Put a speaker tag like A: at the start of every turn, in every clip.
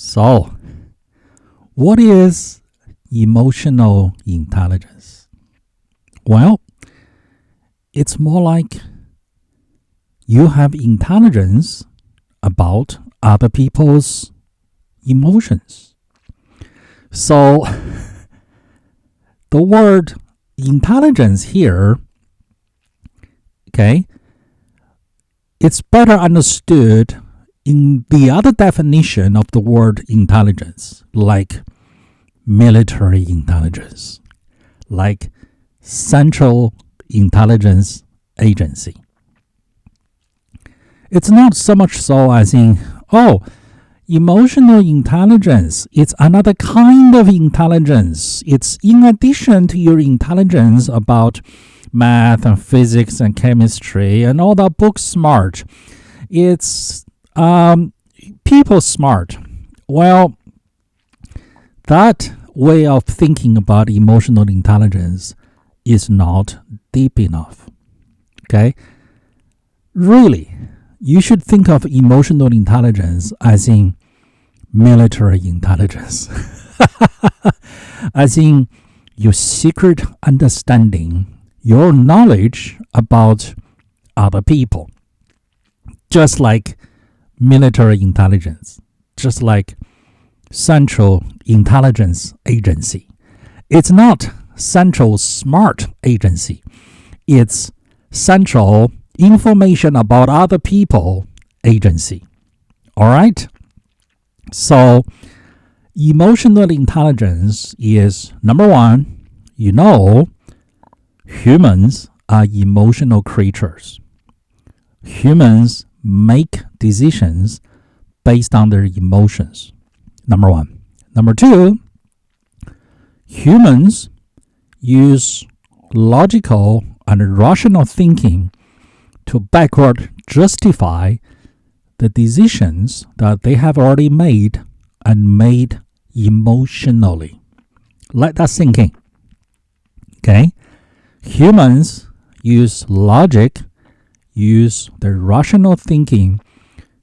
A: So, what is emotional intelligence? Well, it's more like you have intelligence about other people's emotions. So, the word intelligence here, okay, it's better understood in the other definition of the word intelligence, like military intelligence, like Central Intelligence Agency. It's not so much so as in, emotional intelligence, it's another kind of intelligence. It's in addition to your intelligence about math and physics and chemistry and all that book smart. It's people smart. Well, that way of thinking about emotional intelligence is not deep enough. Okay? Really, you should think of emotional intelligence as in military intelligence. As in your secret understanding, your knowledge about other people. Just like military intelligence, just like Central Intelligence Agency. It's not Central Smart Agency. It's Central Information About Other People Agency. All right? So, emotional intelligence is, number one, humans are emotional creatures. Humans make decisions based on their emotions. Number one. Number two, humans use logical and rational thinking to backward justify the decisions that they have already made and made emotionally. Let that sink in. Okay? Humans use logic, use their rational thinking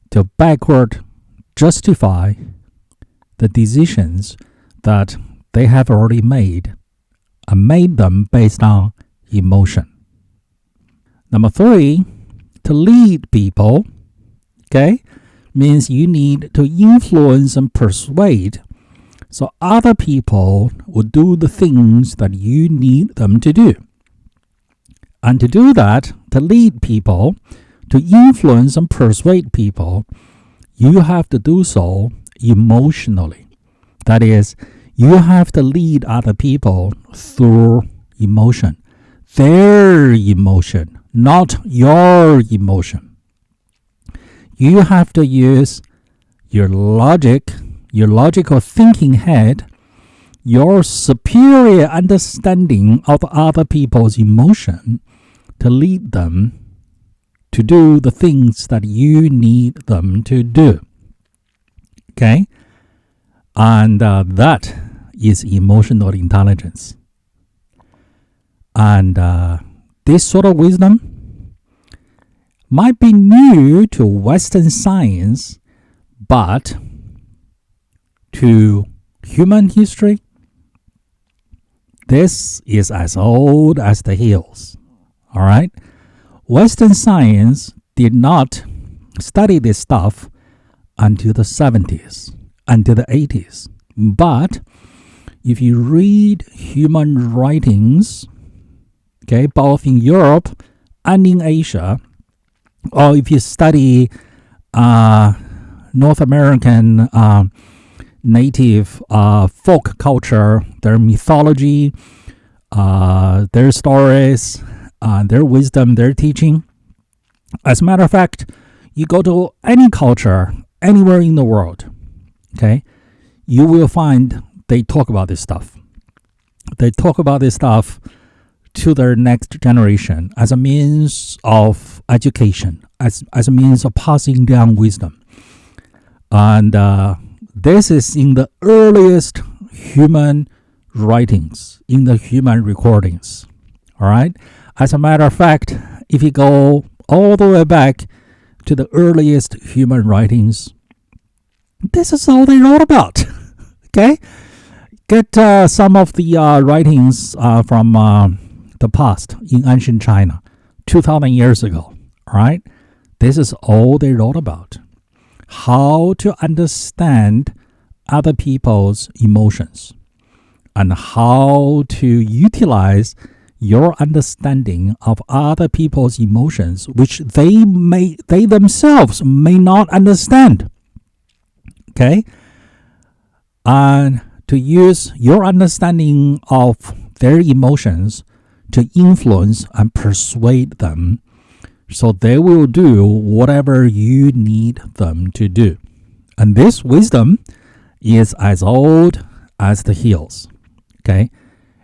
A: to backward justify the decisions that they have already made and made them based on emotion. Number three, to lead people, okay, means you need to influence and persuade so other people will do the things that you need them to do. And to do that, to lead people, to influence and persuade people, you have to do so emotionally. That is, you have to lead other people through emotion. Their emotion, not your emotion. You have to use your logic, your logical thinking head, your superior understanding of other people's emotion to lead them to do the things that you need them to do. Okay? And that is emotional intelligence. And this sort of wisdom might be new to Western science, but to human history, this is as old as the hills. All right? Western science did not study this stuff until the 70s, until the 80s. But if you read human writings, okay, both in Europe and in Asia, or if you study North American native folk culture, their mythology, their stories, their wisdom, their teaching. As a matter of fact, you go to any culture, anywhere in the world, okay, you will find they talk about this stuff. They talk about this stuff to their next generation as a means of education, as a means of passing down wisdom. And this is in the earliest human writings, in the human recordings. All right? As a matter of fact, if you go all the way back to the earliest human writings, This is all they wrote about. Okay? Get some of the writings from the past in ancient China, 2,000 years ago. All right? This is all they wrote about. How to understand other people's emotions and how to utilize your understanding of other people's emotions, which they themselves may not understand. Okay? And to use your understanding of their emotions to influence and persuade them so they will do whatever you need them to do. And this wisdom is as old as the hills. Okay?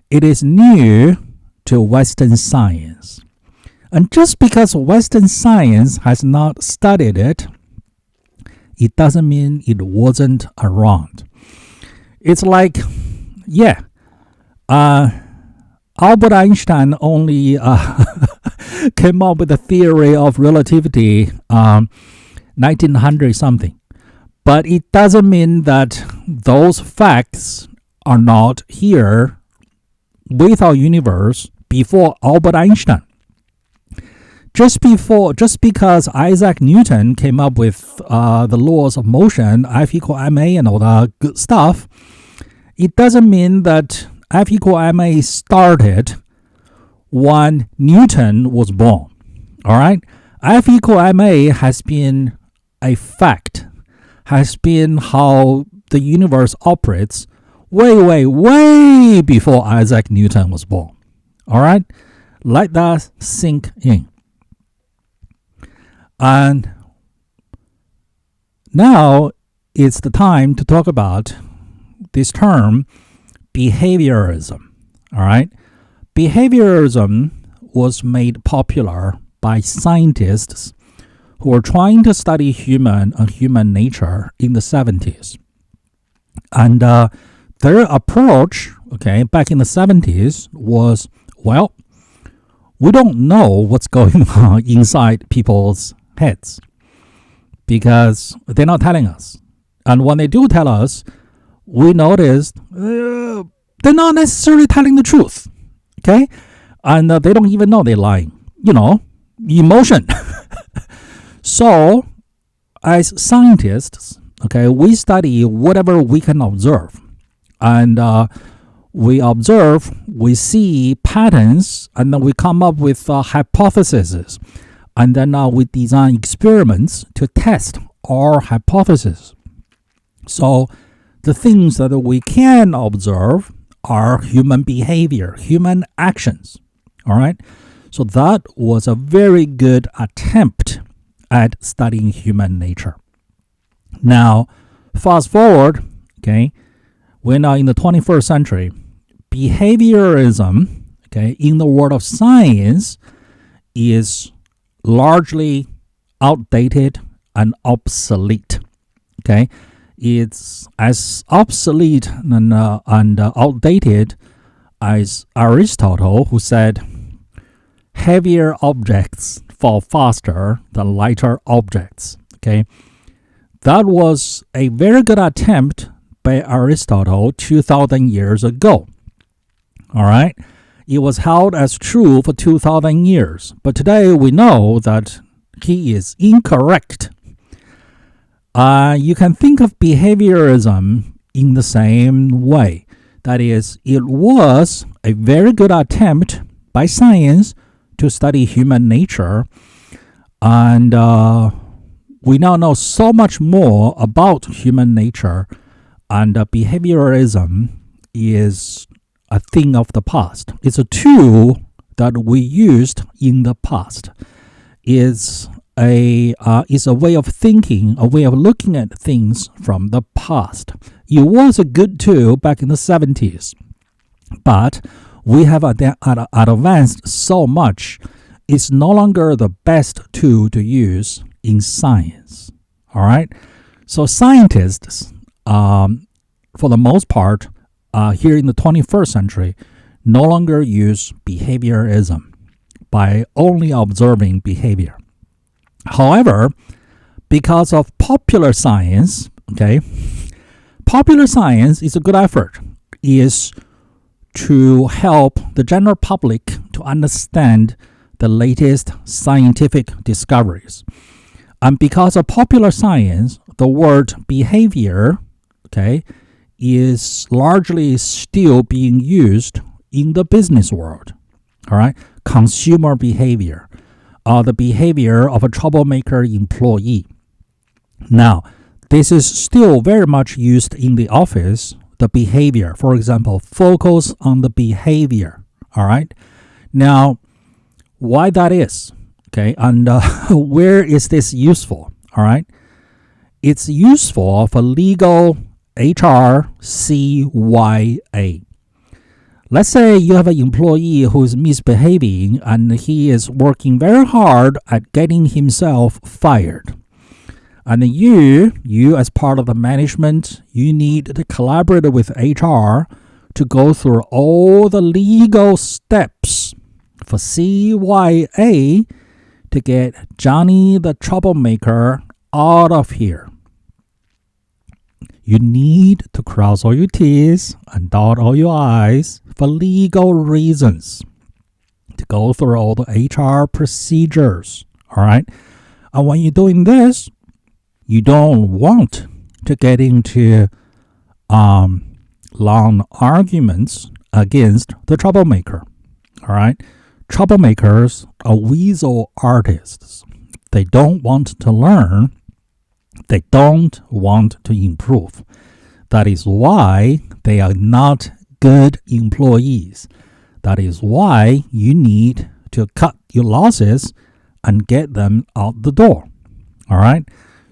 A: It is new to Western science. And just because Western science has not studied it, it doesn't mean it wasn't around. It's like, Albert Einstein only came up with the theory of relativity 1900 something. But it doesn't mean that those facts are not here with our universe before Albert Einstein. Just because Isaac Newton came up with the laws of motion, F equal ma and all that good stuff, it doesn't mean that F equal ma started when Newton was born. All right? F equal ma has been a fact, has been how the universe operates way before Isaac Newton was born. All right? Let that sink in. And now it's the time to talk about this term, behaviorism. All right? Behaviorism was made popular by scientists who were trying to study human nature in the 70s. And their approach, back in the 70s was, well, we don't know what's going on inside people's heads because they're not telling us. And when they do tell us, we noticed they're not necessarily telling the truth. Okay? And they don't even know they're lying. Emotion. So, as scientists, we study whatever we can observe. And we observe, we see patterns, and then we come up with hypotheses. And then we design experiments to test our hypothesis. So the things that we can observe are human behavior, human actions. All right? So that was a very good attempt at studying human nature. Now, fast forward, we're now in the 21st century. Behaviorism, in the world of science, is largely outdated and obsolete. It's as obsolete and outdated as Aristotle, who said, heavier objects fall faster than lighter objects. That was a very good attempt by Aristotle 2,000 years ago. All right? It was held as true for 2,000 years. But today we know that he is incorrect. You can think of behaviorism in the same way. That is, it was a very good attempt by science to study human nature. And we now know so much more about human nature. And behaviorism is a thing of the past. It's a tool that we used in the past. It's a way of thinking, a way of looking at things from the past. It was a good tool back in the 70s, but we have advanced so much. It's no longer the best tool to use in science. All right? So scientists, for the most part, here in the 21st century, no longer use behaviorism by only observing behavior. However, because of popular science, Okay, popular science is a good effort, is to help the general public to understand the latest scientific discoveries. And because of popular science, the word behavior, okay, is largely still being used in the business world. All right, consumer behavior, the behavior of a troublemaker employee. Now, this is still very much used in the office. The behavior, for example, focus on the behavior. All right. Now, why that is? Okay, and where is this useful? All right, it's useful for legal HR CYA. Let's say you have an employee who is misbehaving and he is working very hard at getting himself fired. And you as part of the management, you need to collaborate with HR to go through all the legal steps for CYA to get Johnny the troublemaker out of here. You need to cross all your T's and dot all your I's for legal reasons, to go through all the HR procedures. All right. And when you're doing this, you don't want to get into long arguments against the troublemaker. All right. Troublemakers are weasel artists. They don't want to learn. They don't want to improve. That is why they are not good employees. That is why you need to cut your losses and get them out the door. All right?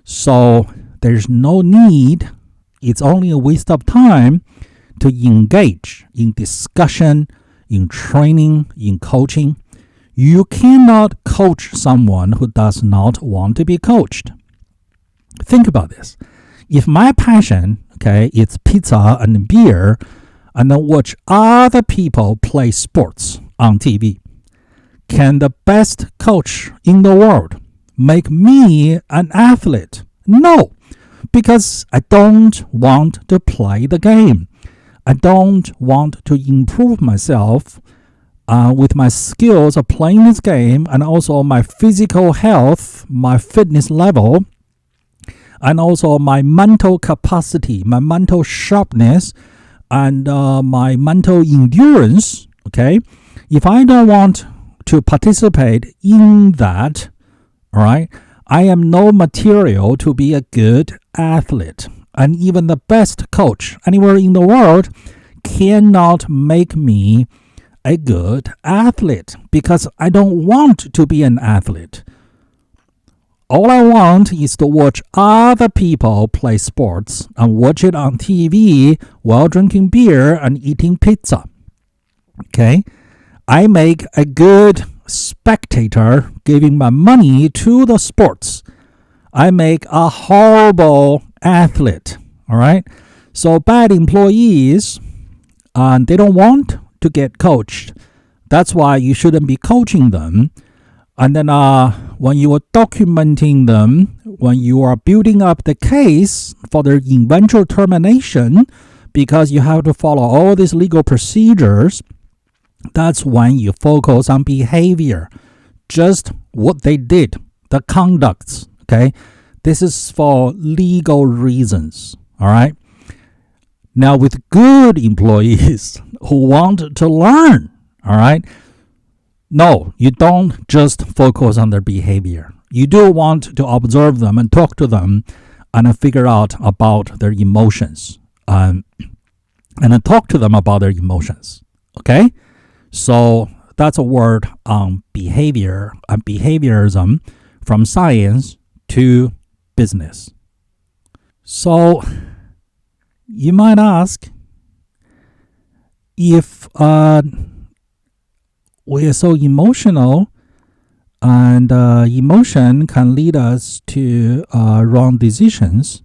A: So there's no need, it's only a waste of time to engage in discussion, in training, in coaching. You cannot coach someone who does not want to be coached. Think about this. If my passion, okay, is pizza and beer, and then watch other people play sports on TV, can the best coach in the world make me an athlete? No, because I don't want to play the game. I don't want to improve myself with my skills of playing this game, and also my physical health, my fitness level, and also my mental capacity, my mental sharpness, and my mental endurance. Okay, if I don't want to participate in that, all right, I am no material to be a good athlete. And even the best coach anywhere in the world cannot make me a good athlete, because I don't want to be an athlete. All I want is to watch other people play sports and watch it on TV while drinking beer and eating pizza. Okay? I make a good spectator giving my money to the sports. I make a horrible athlete. All right? So bad employees, and they don't want to get coached. That's why you shouldn't be coaching them. And then when you are documenting them, when you are building up the case for their eventual termination, because you have to follow all these legal procedures, that's when you focus on behavior, just what they did, the conducts. Okay, this is for legal reasons. All right. Now, with good employees who want to learn, all right, no, you don't just focus on their behavior. You do want to observe them and talk to them and figure out about their emotions, and then talk to them about their emotions. Okay? So that's a word on behavior and behaviorism, from science to business. So you might ask, if we are so emotional, and emotion can lead us to wrong decisions,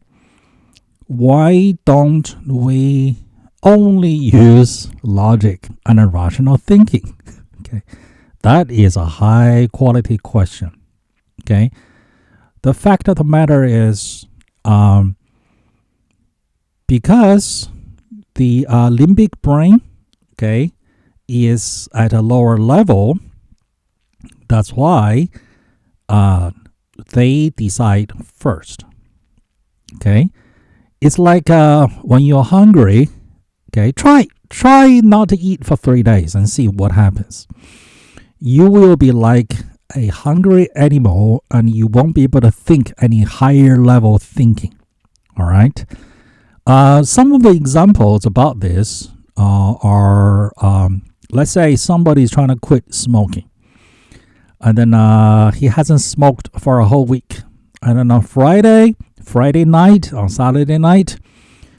A: why don't we only use logic and rational thinking? Okay, that is a high quality question. Okay, the fact of the matter is, because the limbic brain, okay, is at a lower level. That's why they decide first. Okay, it's like when you're hungry. Okay, try not to eat for 3 days and see what happens. You will be like a hungry animal, and you won't be able to think any higher level thinking. All right. Some of the examples about this are, let's say somebody's trying to quit smoking, and then he hasn't smoked for a whole week. And then on Friday night, on Saturday night,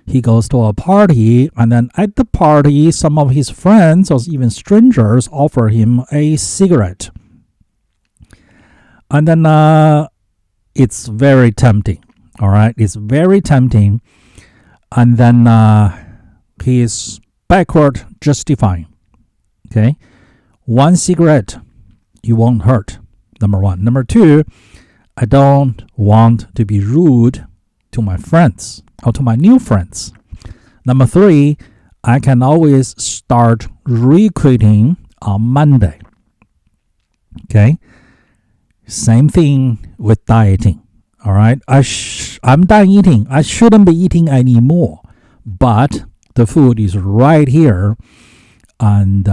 A: he goes to a party, and then at the party, some of his friends or even strangers offer him a cigarette. And then it's very tempting. All right, it's very tempting. And then he is backward justifying. Okay, one cigarette, you won't hurt. Number one. Number two, I don't want to be rude to my friends or to my new friends. Number three, I can always start re-quitting on Monday. Okay, same thing with dieting. All right, I'm done eating. I shouldn't be eating anymore, but the food is right here, and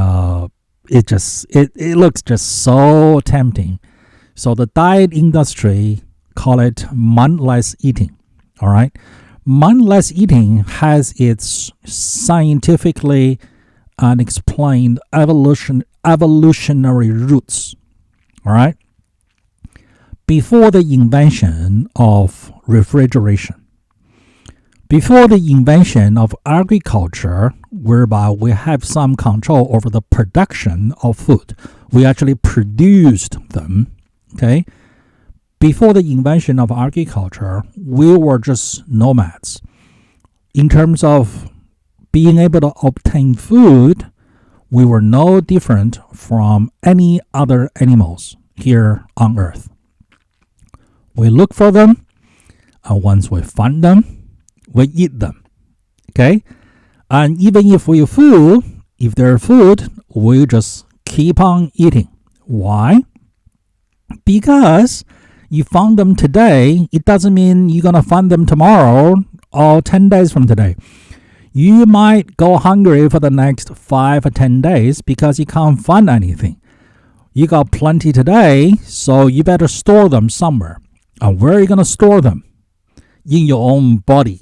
A: it looks just so tempting. So the diet industry call it mindless eating. All right, mindless eating has its scientifically unexplained evolutionary roots. All right. Before the invention of refrigeration, before the invention of agriculture, whereby we have some control over the production of food, we actually produced them, okay? Before the invention of agriculture, we were just nomads. In terms of being able to obtain food, we were no different from any other animals here on Earth. We look for them, and once we find them, we eat them. Okay? And even if they're food, we just keep on eating. Why? Because you found them today, it doesn't mean you're going to find them tomorrow or 10 days from today. You might go hungry for the next 5 or 10 days because you can't find anything. You got plenty today, so you better store them somewhere. And where are you going to store them? In your own body,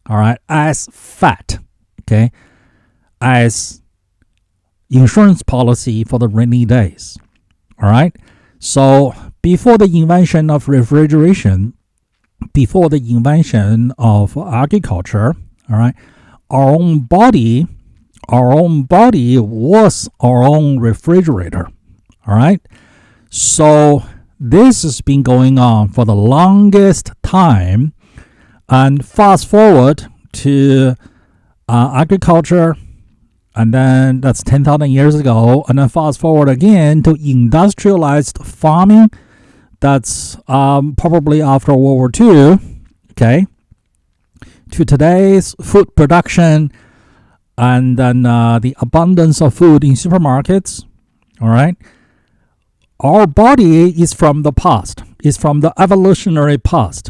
A: all right, as fat, okay, as insurance policy for the rainy days, all right? So before the invention of refrigeration, before the invention of agriculture, all right, our own body was our own refrigerator, all right? So this has been going on for the longest time. And fast forward to agriculture, and then that's 10,000 years ago. And then fast forward again to industrialized farming. That's probably after World War II, okay? To today's food production, and then the abundance of food in supermarkets, all right? Our body is from the past. It's from the evolutionary past.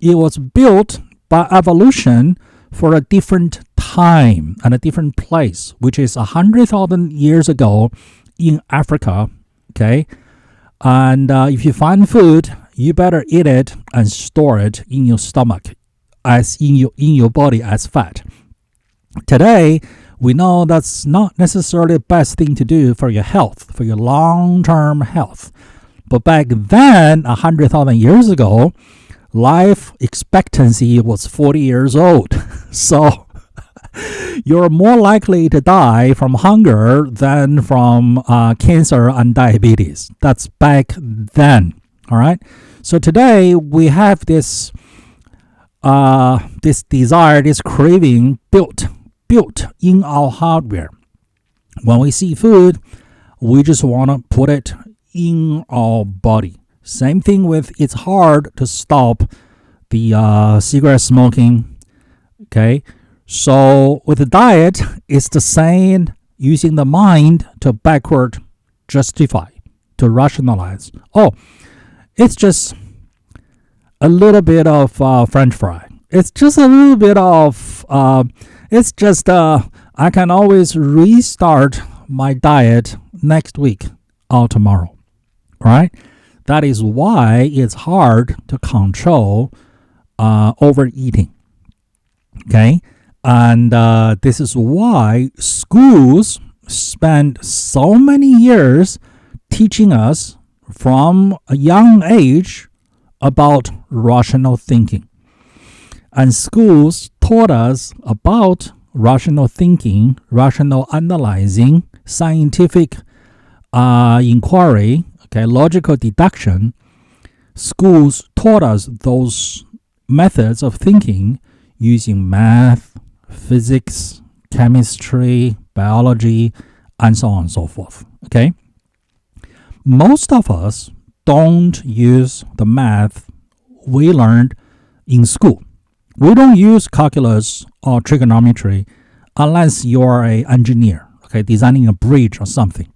A: It was built by evolution for a different time and a different place, which is 100,000 years ago in Africa, okay? And if you find food, you better eat it and store it in your stomach, as in your body as fat. Today, we know that's not necessarily the best thing to do for your health, for your long-term health. But back then, 100,000 years ago, life expectancy was 40 years old. So you're more likely to die from hunger than from cancer and diabetes. That's back then. All right. So today we have this desire, this craving built in our hardware. When we see food, we just want to put it in our body. Same thing with, it's hard to stop the cigarette smoking, okay? So with the diet, it's the same, using the mind to backward justify, to rationalize. Oh, it's just a little bit of French fry. It's just a little bit of, I can always restart my diet next week or tomorrow, right? That is why it's hard to control overeating, okay? And this is why schools spend so many years teaching us from a young age about rational thinking. And schools taught us about rational thinking, rational analyzing, scientific inquiry, okay, logical deduction. Schools taught us those methods of thinking using math, physics, chemistry, biology, and so on and so forth. Okay? Most of us don't use the math we learned in school. We don't use calculus or trigonometry unless you're an engineer, okay, designing a bridge or something.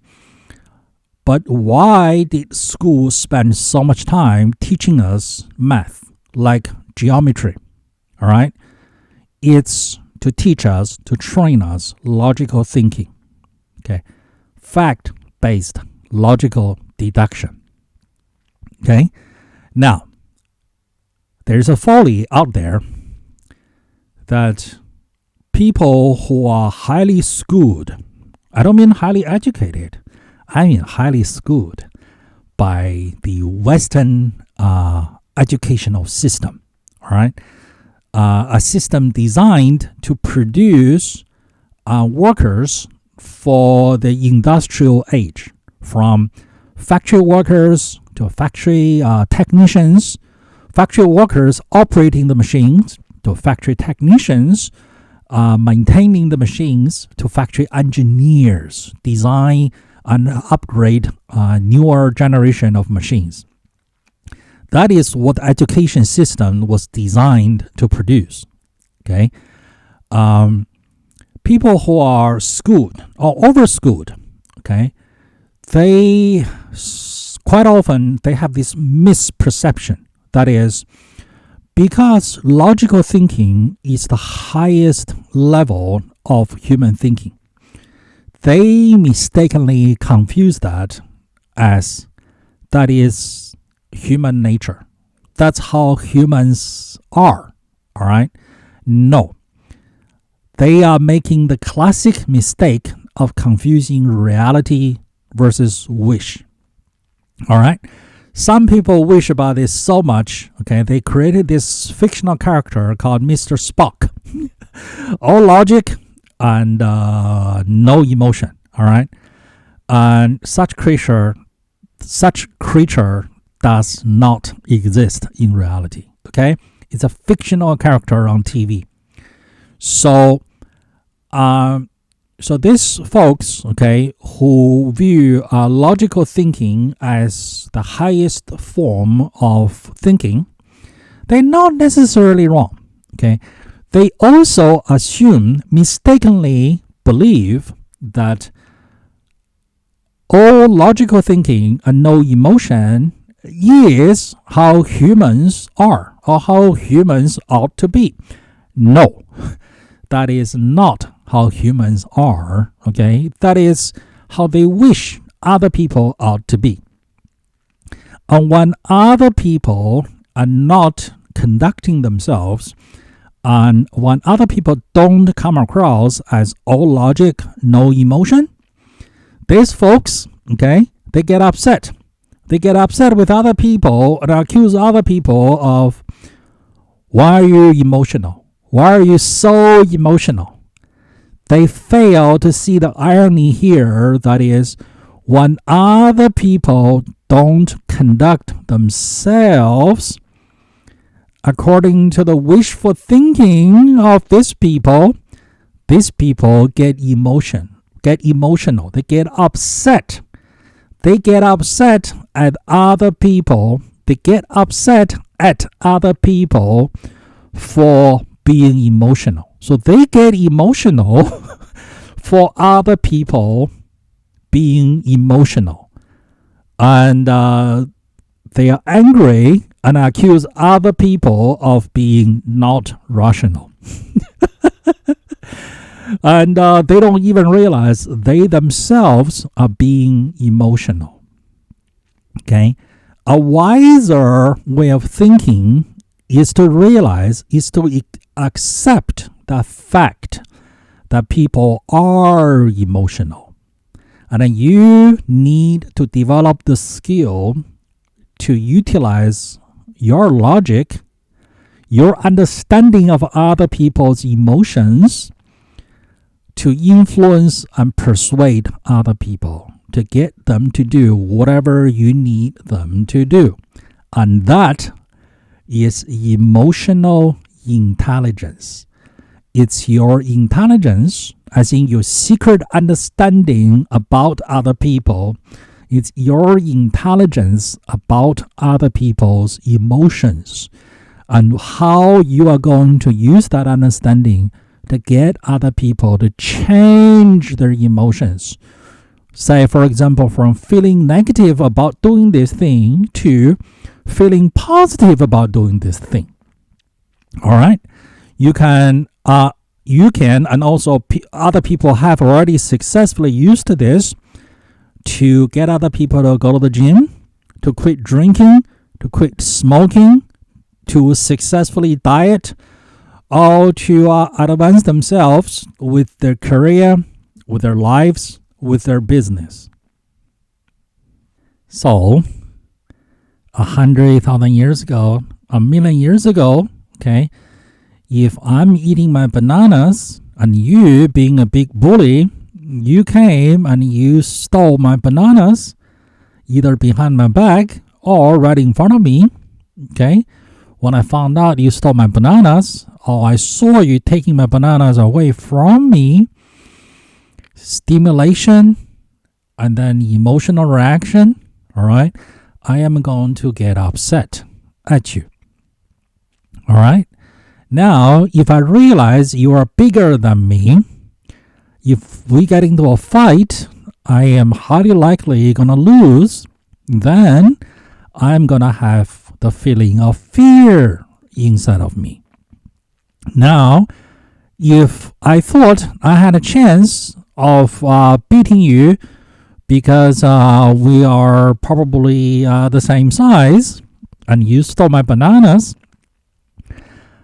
A: But why did schools spend so much time teaching us math, like geometry? All right? It's to teach us, to train us logical thinking, okay? Fact-based logical deduction, okay? Now, there's a folly out there that people who are highly schooled, I don't mean highly educated, I mean highly schooled by the Western educational system, all right? A system designed to produce workers for the industrial age, from factory workers to factory technicians, factory workers operating the machines to factory technicians, maintaining the machines, to factory engineers, design and upgrade newer generation of machines. That is what the education system was designed to produce. Okay, people who are schooled or overschooled, okay, they quite often they have this misperception. That is, because logical thinking is the highest level of human thinking, they mistakenly confuse that as that is human nature. That's how humans are, all right? No. They are making the classic mistake of confusing reality versus wish, all right? Some people wish about this so much, okay, they created this fictional character called Mr. Spock. All logic and no emotion, all right? And such creature does not exist in reality, okay? It's a fictional character on TV. So these folks, okay, who view logical thinking as the highest form of thinking, they're not necessarily wrong, okay? They also mistakenly believe that all logical thinking and no emotion is how humans are or how humans ought to be. No, that is not how humans are, okay? That is how they wish other people ought to be. And when other people are not conducting themselves, and when other people don't come across as all logic, no emotion, these folks, okay, they get upset. They get upset with other people and accuse other people of, why are you emotional? Why are you so emotional? They fail to see the irony here, that is, when other people don't conduct themselves according to the wishful thinking of these people get emotional. They get upset. They get upset at other people. They get upset at other people for being emotional. So they get emotional for other people being emotional. And they are angry and accuse other people of being not rational. And they don't even realize they themselves are being emotional. Okay? A wiser way of thinking is to realize, is to accept the fact that people are emotional. And then you need to develop the skill to utilize your logic, your understanding of other people's emotions to influence and persuade other people, to get them to do whatever you need them to do. And that is emotional intelligence. It's your intelligence, as in your secret understanding about other people. It's your intelligence about other people's emotions and how you are going to use that understanding to get other people to change their emotions. Say, for example, from feeling negative about doing this thing to feeling positive about doing this thing. All right? You can, and also other people have already successfully used this to get other people to go to the gym, to quit drinking, to quit smoking, to successfully diet, or to advance themselves with their career, with their lives, with their business. So, 100,000 years ago, 1,000,000 years ago, okay, if I'm eating my bananas and you, being a big bully, you came and you stole my bananas, either behind my back or right in front of me, okay? When I found out you stole my bananas, or I saw you taking my bananas away from me, stimulation and then emotional reaction, all right, I am going to get upset at you. All right? Now, if I realize you are bigger than me, if we get into a fight, I am highly likely going to lose, then I'm going to have the feeling of fear inside of me. Now, if I thought I had a chance of beating you because we are probably the same size and you stole my bananas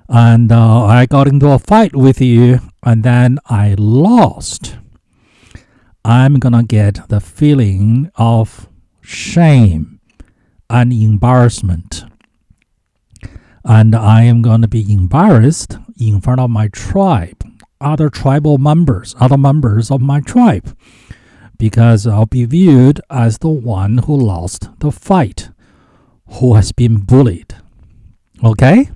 A: and I got into a fight with you and then I lost, I'm going to get the feeling of shame and embarrassment. And I am going to be embarrassed in front of my tribe, other tribal members, other members of my tribe, because I'll be viewed as the one who lost the fight, who has been bullied. Okay?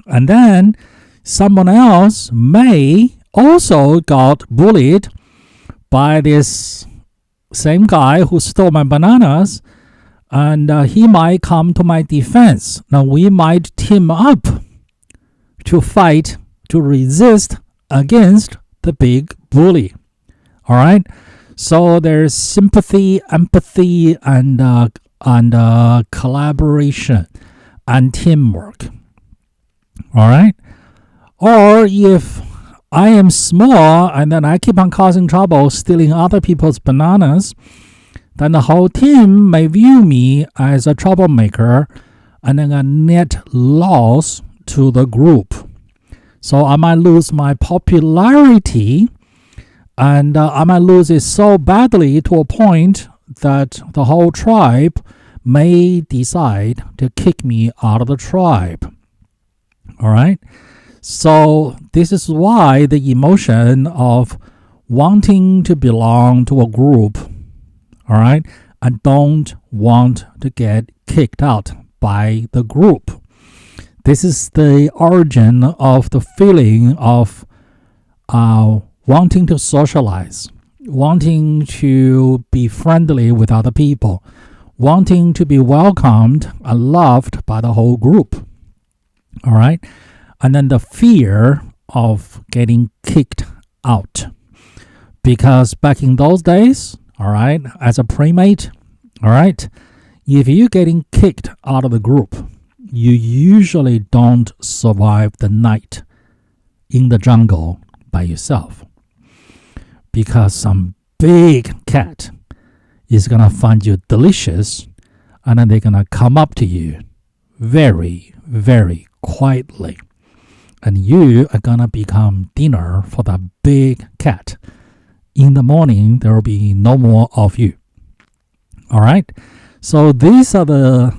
A: And then someone else may also got bullied by this same guy who stole my bananas, and he might come to my defense. Now we might team up to fight, to resist against the big bully. All right? So there's sympathy, empathy, and collaboration and teamwork. All right? Or if I am small and then I keep on causing trouble, stealing other people's bananas, then the whole team may view me as a troublemaker and then a net loss to the group. So I might lose my popularity, and I might lose it so badly to a point that the whole tribe may decide to kick me out of the tribe. All right? So this is why the emotion of wanting to belong to a group, all right, I don't want to get kicked out by the group. This is the origin of the feeling of wanting to socialize, wanting to be friendly with other people, wanting to be welcomed and loved by the whole group. All right? and then the fear of getting kicked out. Because back in those days, all right, as a primate, all right, if you're getting kicked out of the group, you usually don't survive the night in the jungle by yourself. Because some big cat is going to find you delicious, and then they're going to come up to you very, very quietly. And you are going to become dinner for that big cat. In the morning, there will be no more of you. All right? So these are the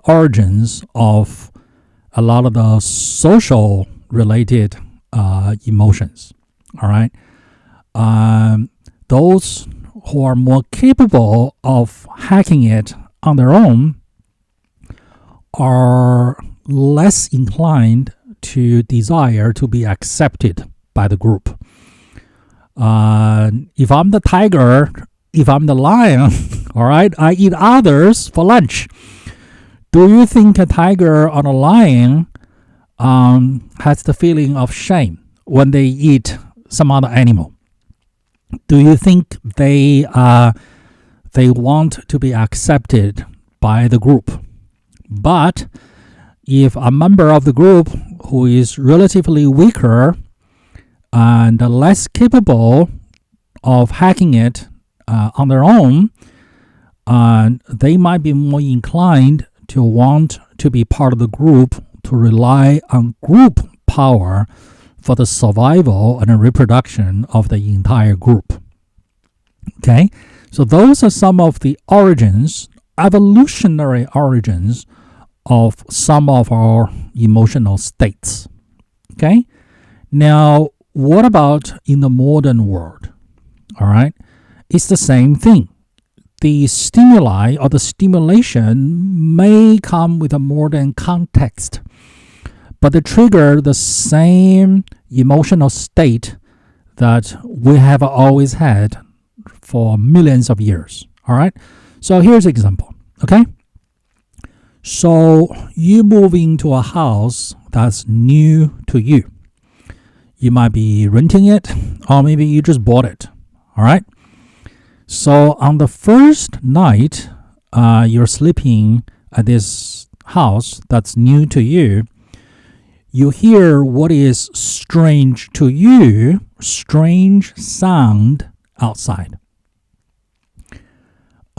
A: origins of a lot of the social related emotions. All right? Those who are more capable of hacking it on their own are less inclined to desire to be accepted by the group. If I'm the tiger, if I'm the lion, all right, I eat others for lunch. Do you think a tiger or a lion has the feeling of shame when they eat some other animal? Do you think they want to be accepted by the group? But if a member of the group who is relatively weaker and less capable of hacking it on their own, they might be more inclined to want to be part of the group, to rely on group power for the survival and the reproduction of the entire group. Okay, so those are some of the origins, evolutionary origins of some of our emotional states. Okay, now what about in the modern world? All right, it's the same thing. The stimuli or the stimulation may come with a modern context, but they trigger the same emotional state that we have always had for millions of years. All right, so here's an example. Okay, so you move into a house that's new to you. You might be renting it, or maybe you just bought it. All right, so on the first night you're sleeping at this house that's new to you, you hear what is strange to you, strange sound outside.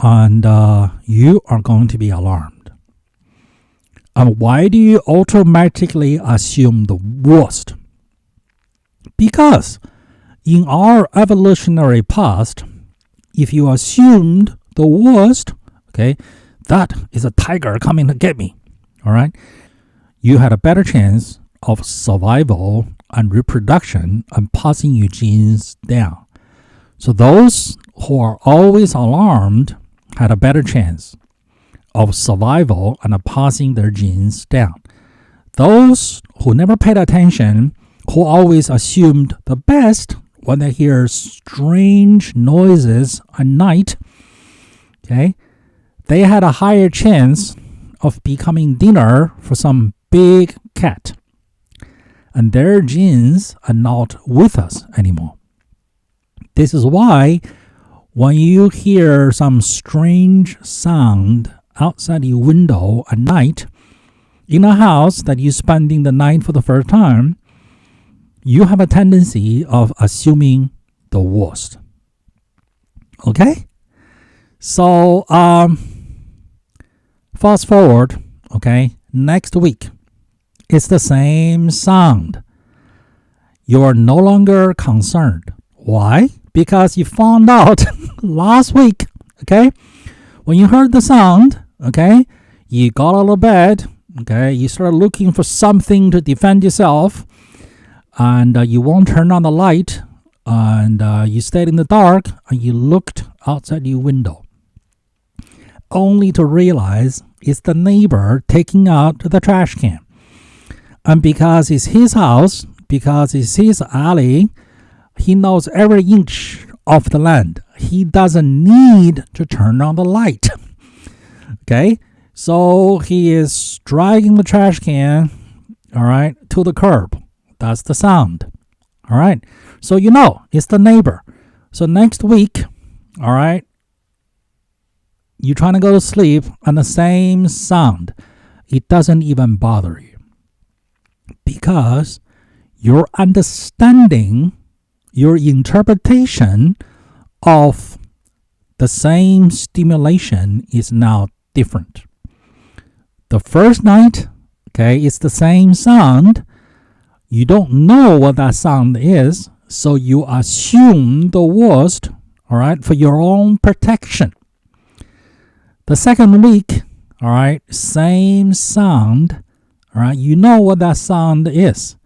A: And you are going to be alarmed. And why do you automatically assume the worst? Because in our evolutionary past, if you assumed the worst, okay, that is a tiger coming to get me, all right, you had a better chance of survival and reproduction and passing your genes down. So those who are always alarmed had a better chance of survival and passing their genes down. Those who never paid attention, who always assumed the best when they hear strange noises at night, okay, they had a higher chance of becoming dinner for some big cat. And their genes are not with us anymore. This is why when you hear some strange sound outside your window at night in a house that you're spending the night for the first time, you have a tendency of assuming the worst. Okay? So, fast forward, okay, next week, it's the same sound. You're no longer concerned. Why? Because you found out last week, okay, when you heard the sound, okay, you got out of bed, okay, you started looking for something to defend yourself, and you won't turn on the light, and you stayed in the dark, and you looked outside your window, only to realize it's the neighbor taking out the trash can. And because it's his house, because it's his alley, he knows every inch of the land. He doesn't need to turn on the light. Okay? So he is dragging the trash can all right, to the curb. That's the sound. All right. So you know it's the neighbor. So next week, all right, you're trying to go to sleep and the same sound. It doesn't even bother you because your understanding, your interpretation of the same stimulation is now different. The first night, okay, it's the same sound. You don't know what that sound is, so you assume the worst, all right, for your own protection. The second week, all right, same sound, all right, you know what that sound is.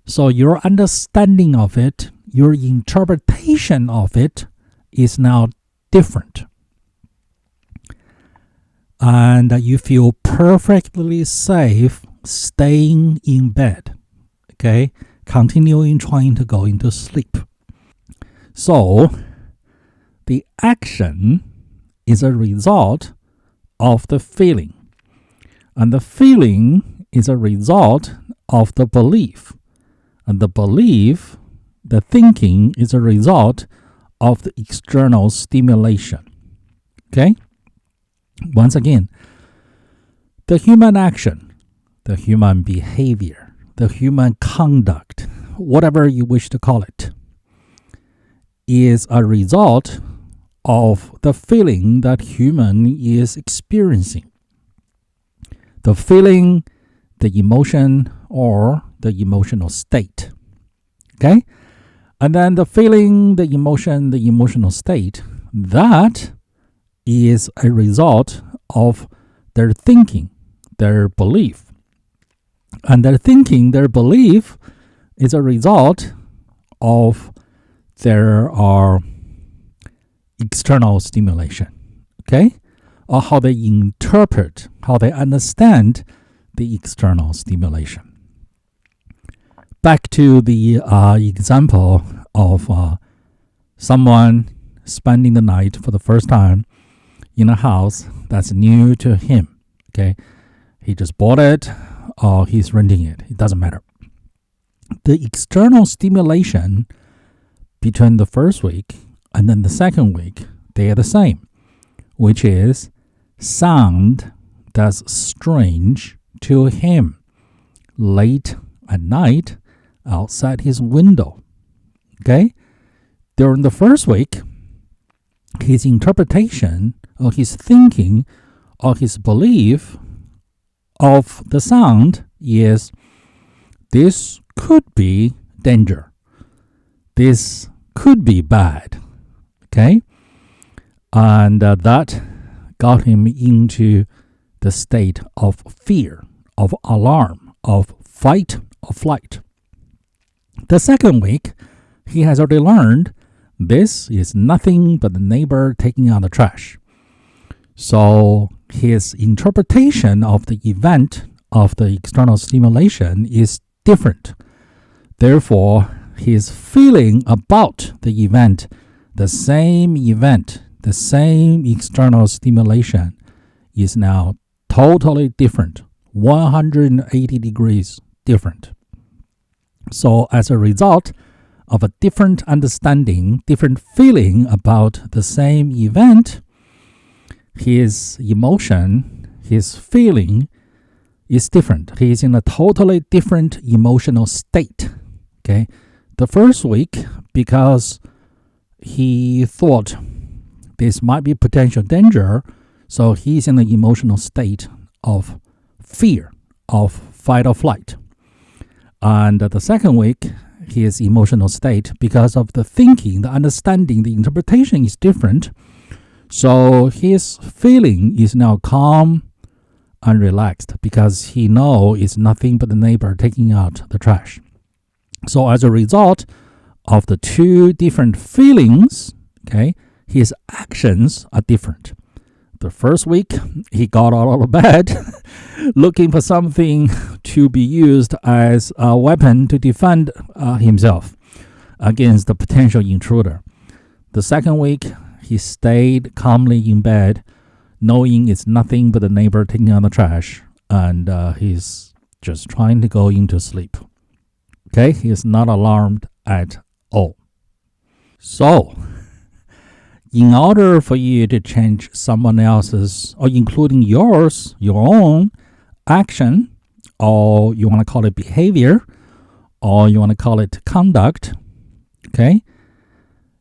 A: So your understanding of it, your interpretation of it is now different. And you feel perfectly safe staying in bed, okay, continuing trying to go into sleep. So the action is a result of the feeling, and the feeling is a result of the belief, and the belief, the thinking, is a result of the external stimulation. Okay? Once again, the human action, the human behavior, the human conduct, whatever you wish to call it, is a result of the feeling that human is experiencing. The feeling, the emotion, or the emotional state. Okay? And then the feeling, the emotion, the emotional state, that is a result of their thinking, their belief. And their thinking, their belief is a result of their external stimulation, okay? Or how they interpret, how they understand the external stimulation. Back to the example of someone spending the night for the first time in a house that's new to him, okay? He just bought it or he's renting it. It doesn't matter. The external stimulation between the first week and then the second week, they are the same, which is sound that's strange to him late at night outside his window. Okay? During the first week, his interpretation or his thinking or his belief of the sound is this could be danger. This could be bad. Okay? And that got him into the state of fear, of alarm, of fight or flight. The second week, he has already learned this is nothing but the neighbor taking out the trash. So his interpretation of the event of the external stimulation is different. Therefore, his feeling about the event, the same external stimulation, is now totally different, 180 degrees different. So as a result of a different understanding, different feeling about the same event, his emotion, his feeling is different. He is in a totally different emotional state. Okay, the first week, because he thought this might be potential danger, so he's in the emotional state of fear, of fight or flight. And the second week, his emotional state, because of the thinking, the understanding, the interpretation is different. So his feeling is now calm and relaxed because he knows it's nothing but the neighbor taking out the trash. So as a result of the two different feelings, okay, his actions are different. The first week, he got out of bed looking for something to be used as a weapon to defend himself against the potential intruder. The second week, he stayed calmly in bed, knowing it's nothing but the neighbor taking out the trash, and his just trying to go into sleep. Okay, he is not alarmed at all. So, in order for you to change someone else's, or including yours, your own action, or you want to call it behavior, or you want to call it conduct, okay,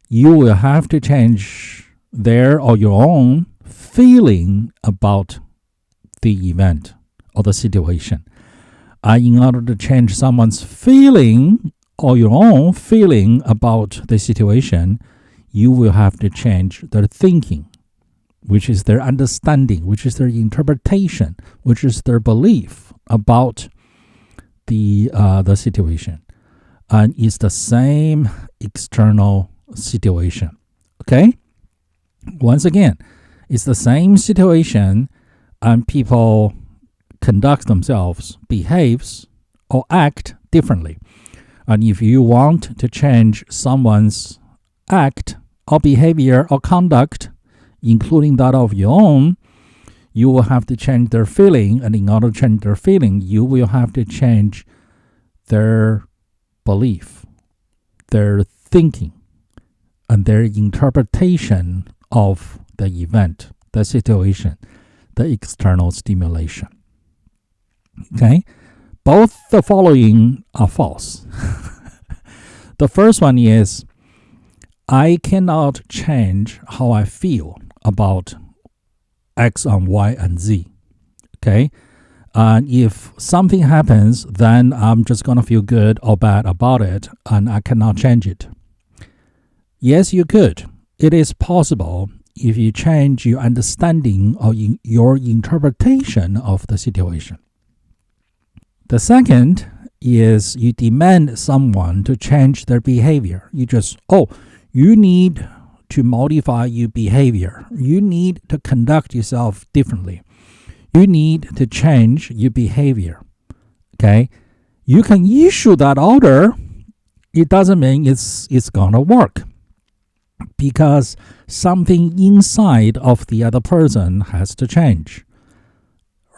A: you will have to change their or your own feeling about the event or the situation. In order to change someone's feeling or your own feeling about the situation, you will have to change their thinking, which is their understanding, which is their interpretation, which is their belief about the situation. And it's the same external situation. Okay? Once again, it's the same situation, and people conduct themselves, behaves, or act differently. And if you want to change someone's act or behavior or conduct, including that of your own, you will have to change their feeling. And in order to change their feeling, you will have to change their belief, their thinking, and their interpretation of the event, the situation, the external stimulation. Okay? Both the following are false. The first one is, I cannot change how I feel about X and Y and Z. Okay? And if something happens, then I'm just going to feel good or bad about it, and I cannot change it. Yes, you could. It is possible if you change your understanding or your interpretation of the situation. The second is you demand someone to change their behavior. You just, you need to modify your behavior. You need to conduct yourself differently. You need to change your behavior. Okay? You can issue that order. It doesn't mean it's going to work, because something inside of the other person has to change.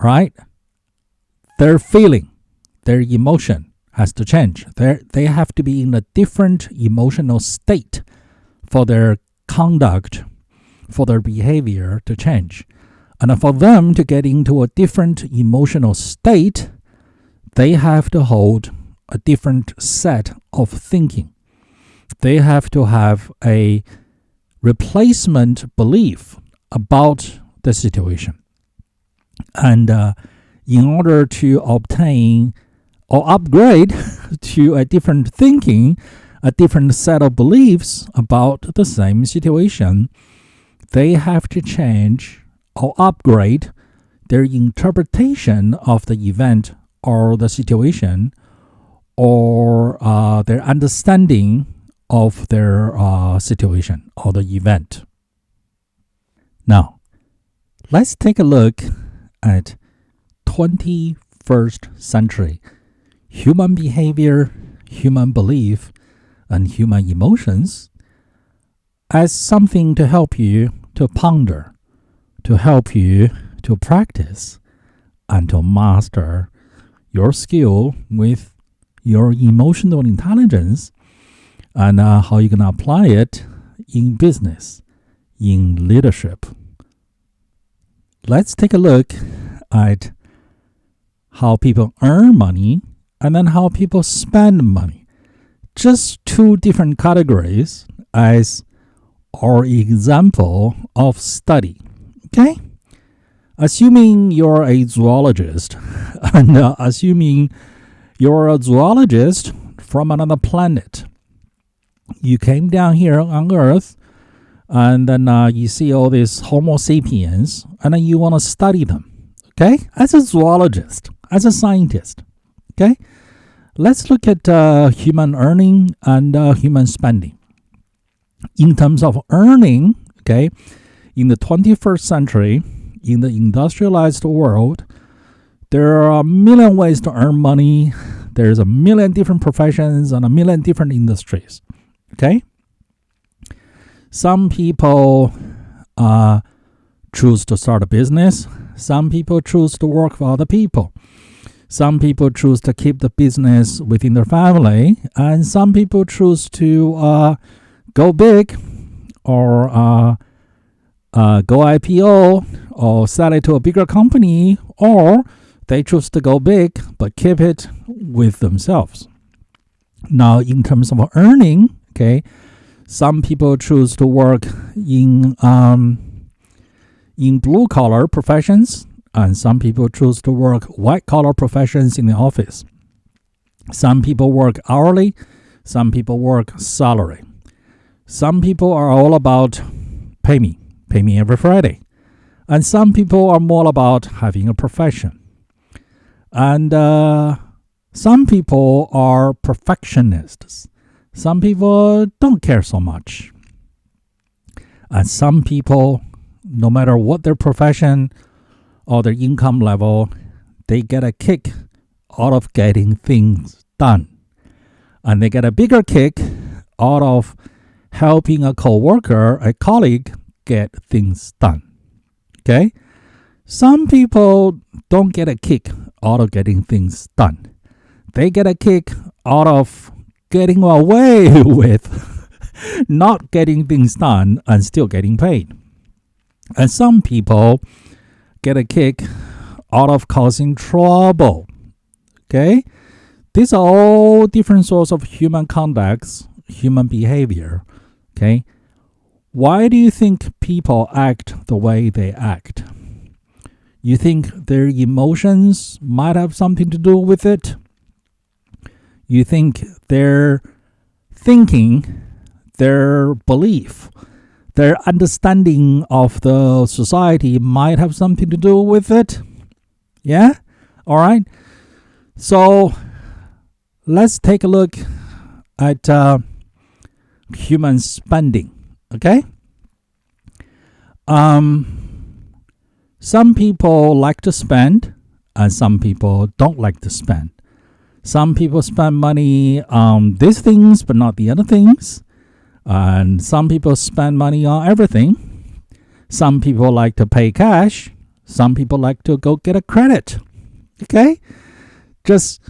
A: Right? Their feeling, their emotion has to change. They have to be in a different emotional state for their conduct, for their behavior to change. And for them to get into a different emotional state, they have to hold a different set of thinking. They have to have a replacement belief about the situation. And in order to obtain or upgrade to a different thinking, a different set of beliefs about the same situation, they have to change or upgrade their interpretation of the event or the situation, or their understanding of their situation or the event. Now, let's take a look at 21st century human behavior, human belief, and human emotions as something to help you to ponder, to help you to practice, and to master your skill with your emotional intelligence, and how you can apply it in business, in leadership. Let's take a look at how people earn money and then how people spend money. Just two different categories as our example of study. Okay? Assuming you're a zoologist, and assuming you're a zoologist from another planet, you came down here on Earth, and then you see all these Homo sapiens, and then you want to study them. Okay? As a zoologist, as a scientist. Okay? Let's look at human earning and human spending. In terms of earning, okay, in the 21st century, in the industrialized world, there are a million ways to earn money. There's a million different professions and a million different industries. Okay? Some people choose to start a business. Some people choose to work for other people. Some people choose to keep the business within their family, and some people choose to go big or go IPO or sell it to a bigger company, or they choose to go big but keep it with themselves. Now, in terms of earning, okay, some people choose to work in blue collar professions, and some people choose to work white collar professions in the office. Some people work hourly, some people work salary. Some people are all about pay me every Friday. And some people are more about having a profession. And some people are perfectionists. Some people don't care so much. And some people, no matter what their profession or their income level, they get a kick out of getting things done. And they get a bigger kick out of helping a coworker, a colleague, get things done. Okay? Some people don't get a kick out of getting things done. They get a kick out of getting away with not getting things done and still getting paid. And some people get a kick out of causing trouble. Okay? These are all different sorts of human conducts, human behavior. Okay? Why do you think people act the way they act? You think their emotions might have something to do with it? You think their thinking, their belief, their understanding of the society might have something to do with it? Yeah? All right. So let's take a look at human spending. Okay? Some people like to spend, and some people don't like to spend. Some people spend money on these things, but not the other things. And some people spend money on everything. Some people like to pay cash. Some people like to go get a credit. Okay? Just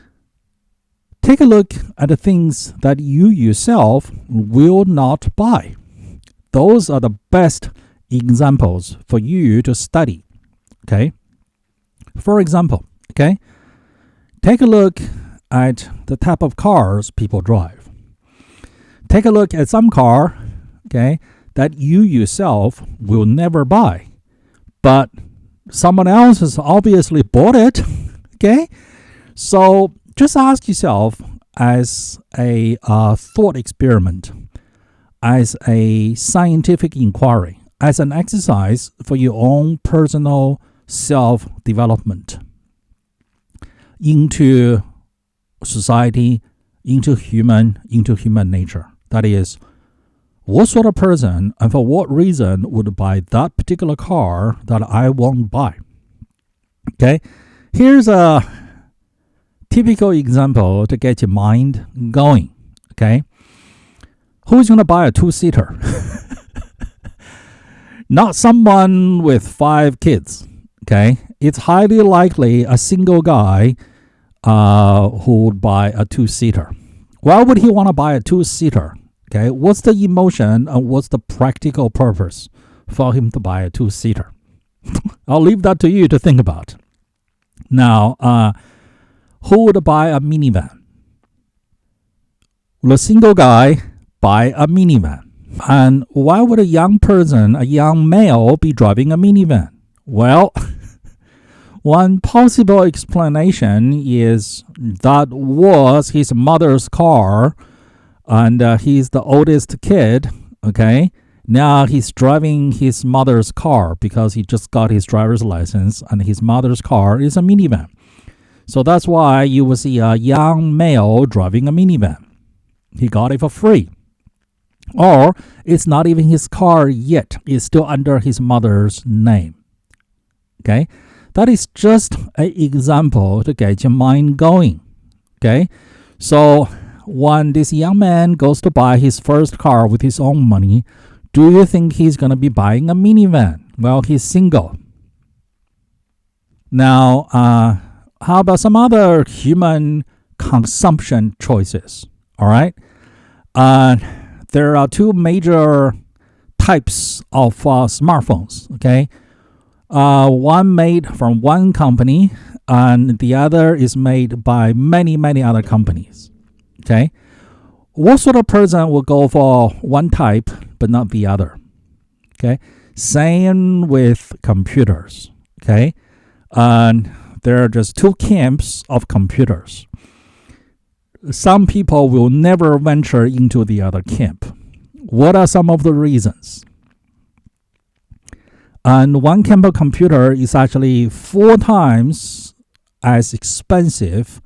A: take a look at the things that you yourself will not buy. Those are the best examples for you to study. Okay? For example, okay? Take a look at the type of cars people drive. Take a look at some car, okay, that you yourself will never buy, but someone else has obviously bought it. Okay? So just ask yourself, as a thought experiment, as a scientific inquiry, as an exercise for your own personal self-development into society, into human nature. That is, what sort of person and for what reason would buy that particular car that I won't buy? Okay, here's a typical example to get your mind going. Okay, who's going to buy a two-seater? Not someone with 5 kids. Okay, it's highly likely a single guy who would buy a two-seater. Why would he want to buy a two-seater? Okay, what's the emotion and what's the practical purpose for him to buy a two-seater? I'll leave that to you to think about. Now, who would buy a minivan? Will a single guy buy a minivan? And why would a young person, a young male, be driving a minivan? Well, one possible explanation is that was his mother's car, and he's the oldest kid, okay? Now he's driving his mother's car because he just got his driver's license, and his mother's car is a minivan. So that's why you will see a young male driving a minivan. He got it for free. Or it's not even his car yet. It's still under his mother's name. Okay? That is just an example to get your mind going. Okay? So when this young man goes to buy his first car with his own money, do you think he's going to be buying a minivan? Well, he's single. Now, How about some other human consumption choices? All right. There are two major types of smartphones. Okay. One made from one company, and the other is made by many, many other companies. Okay. What sort of person will go for one type but not the other? Okay. Same with computers. Okay. And there are just two camps of computers. Some people will never venture into the other camp. What are some of the reasons? And one camp of computer is actually 4 times as expensive,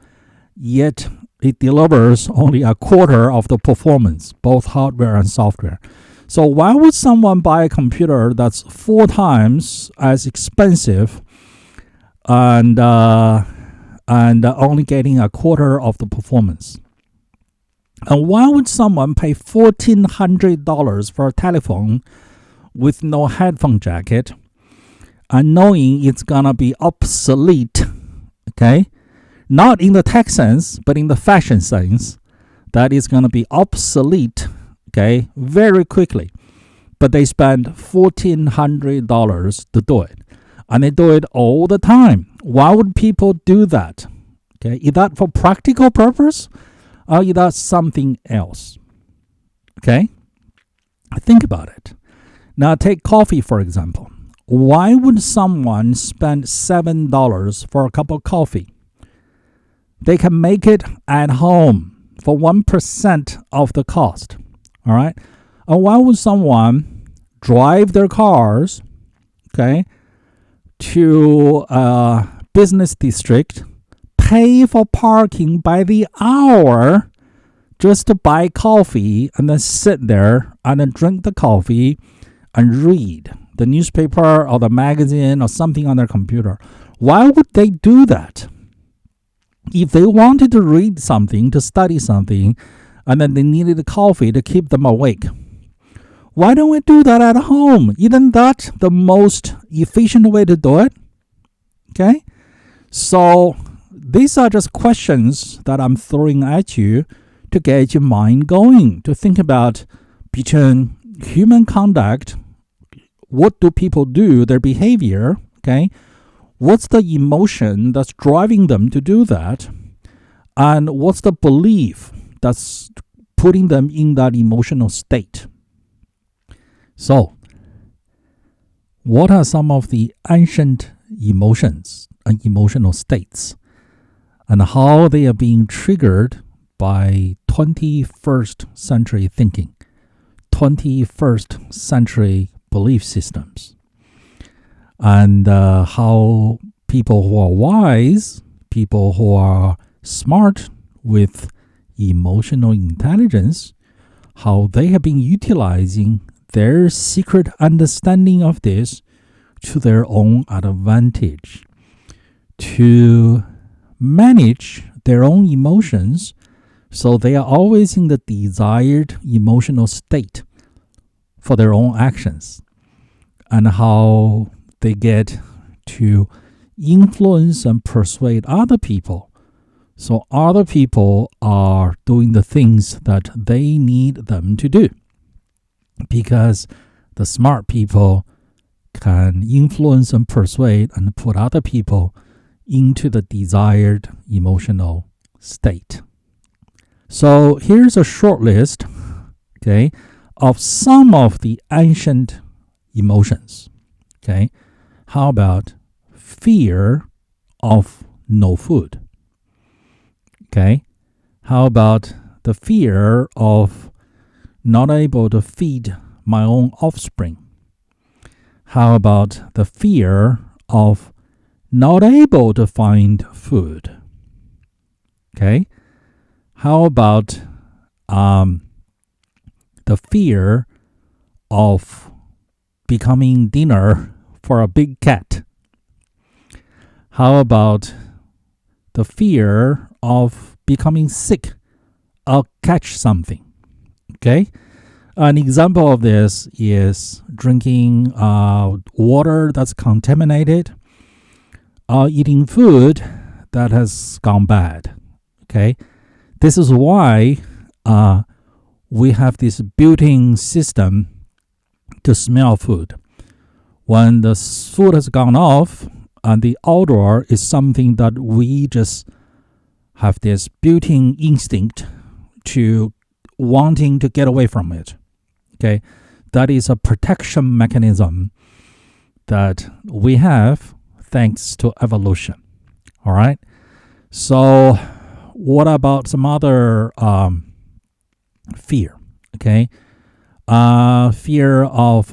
A: yet it delivers only a quarter of the performance, both hardware and software. So why would someone buy a computer that's 4 times as expensive and only getting a quarter of the performance? And why would someone pay $1,400 for a telephone with no headphone jacket and knowing it's gonna be obsolete? Okay, not in the tech sense, but in the fashion sense, that is gonna be obsolete. Okay, very quickly. But they spend $1,400 to do it, and they do it all the time. Why would people do that? Okay, is that for practical purpose, or is that something else? Okay, think about it. Now take coffee, for example. Why would someone spend $7 for a cup of coffee? They can make it at home for 1% of the cost. All right. And why would someone drive their cars, okay, to a business district, pay for parking by the hour just to buy coffee and then sit there and then drink the coffee and read the newspaper or the magazine or something on their computer? Why would they do that? If they wanted to read something, to study something, and then they needed a coffee to keep them awake, why don't we do that at home? Isn't that the most efficient way to do it? Okay? So these are just questions that I'm throwing at you to get your mind going, to think about between human conduct, what do people do, their behavior, okay? What's the emotion that's driving them to do that? And what's the belief that's putting them in that emotional state? So, what are some of the ancient emotions and emotional states, and how they are being triggered by 21st century thinking, 21st century belief systems, and how people who are wise, people who are smart with emotional intelligence, how they have been utilizing their secret understanding of this to their own advantage, to manage their own emotions so they are always in the desired emotional state for their own actions, and how they get to influence and persuade other people so other people are doing the things that they need them to do, because the smart people can influence and persuade and put other people into the desired emotional state. So here's a short list, okay, of some of the ancient emotions. Okay, how about fear of no food? Okay, how about the fear of not able to feed my own offspring? How about the fear of not able to find food? Okay, how about the fear of becoming dinner for a big cat? How about the fear of becoming sick or catch something? Okay, an example of this is drinking water that's contaminated, or eating food that has gone bad. Okay, this is why we have this built-in system to smell food. When the food has gone off, and the odor is something that we just have this built-in instinct to wanting to get away from it. Okay, that is a protection mechanism that we have thanks to evolution. All right. So, what about some other fear? Okay, fear of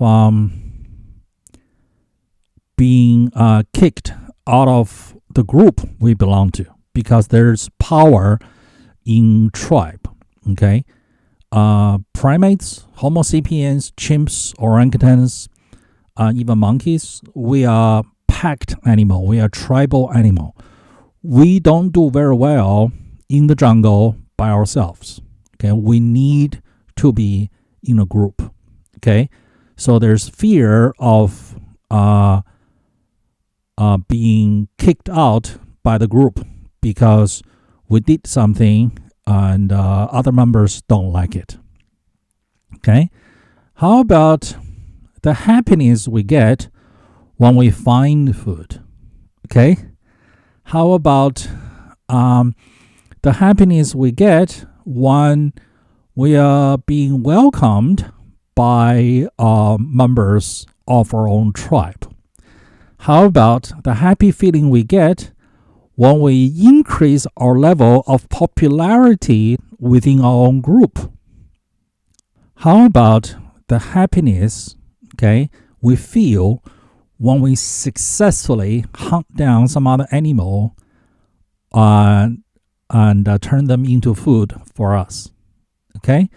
A: being kicked out of the group we belong to because there's power in tribe. Okay, primates, Homo sapiens, chimps, orangutans, even monkeys, we are packed animal. We are tribal animal. We don't do very well in the jungle by ourselves. Okay, we need to be in a group. Okay, so there's fear of being kicked out by the group because we did something and other members don't like it. Okay, how about the happiness we get when we find food? Okay, how about the happiness we get when we are being welcomed by members of our own tribe? How about the happy feeling we get when we increase our level of popularity within our own group? How about the happiness, okay, we feel when we successfully hunt down some other animal and turn them into food for us? Okay?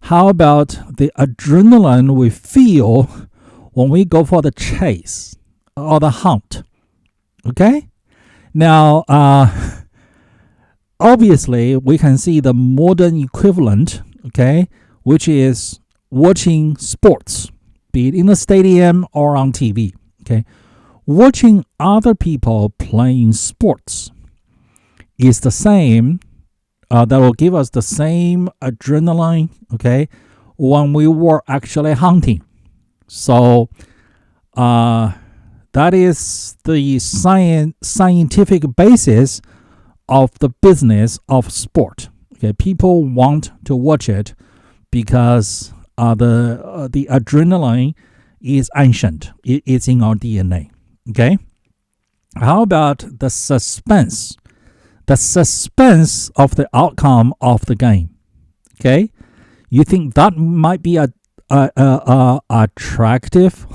A: How about the adrenaline we feel when we go for the chase or the hunt? Okay? Now, obviously, we can see the modern equivalent, okay, which is watching sports, be it in a stadium or on TV. Okay? Watching other people playing sports is the same, that will give us the same adrenaline, okay, when we were actually hunting. So, that is the scientific basis of the business of sport. Okay, people want to watch it because the adrenaline is ancient. It's in our DNA. Okay, how about the suspense? The suspense of the outcome of the game. Okay, you think that might be attractive?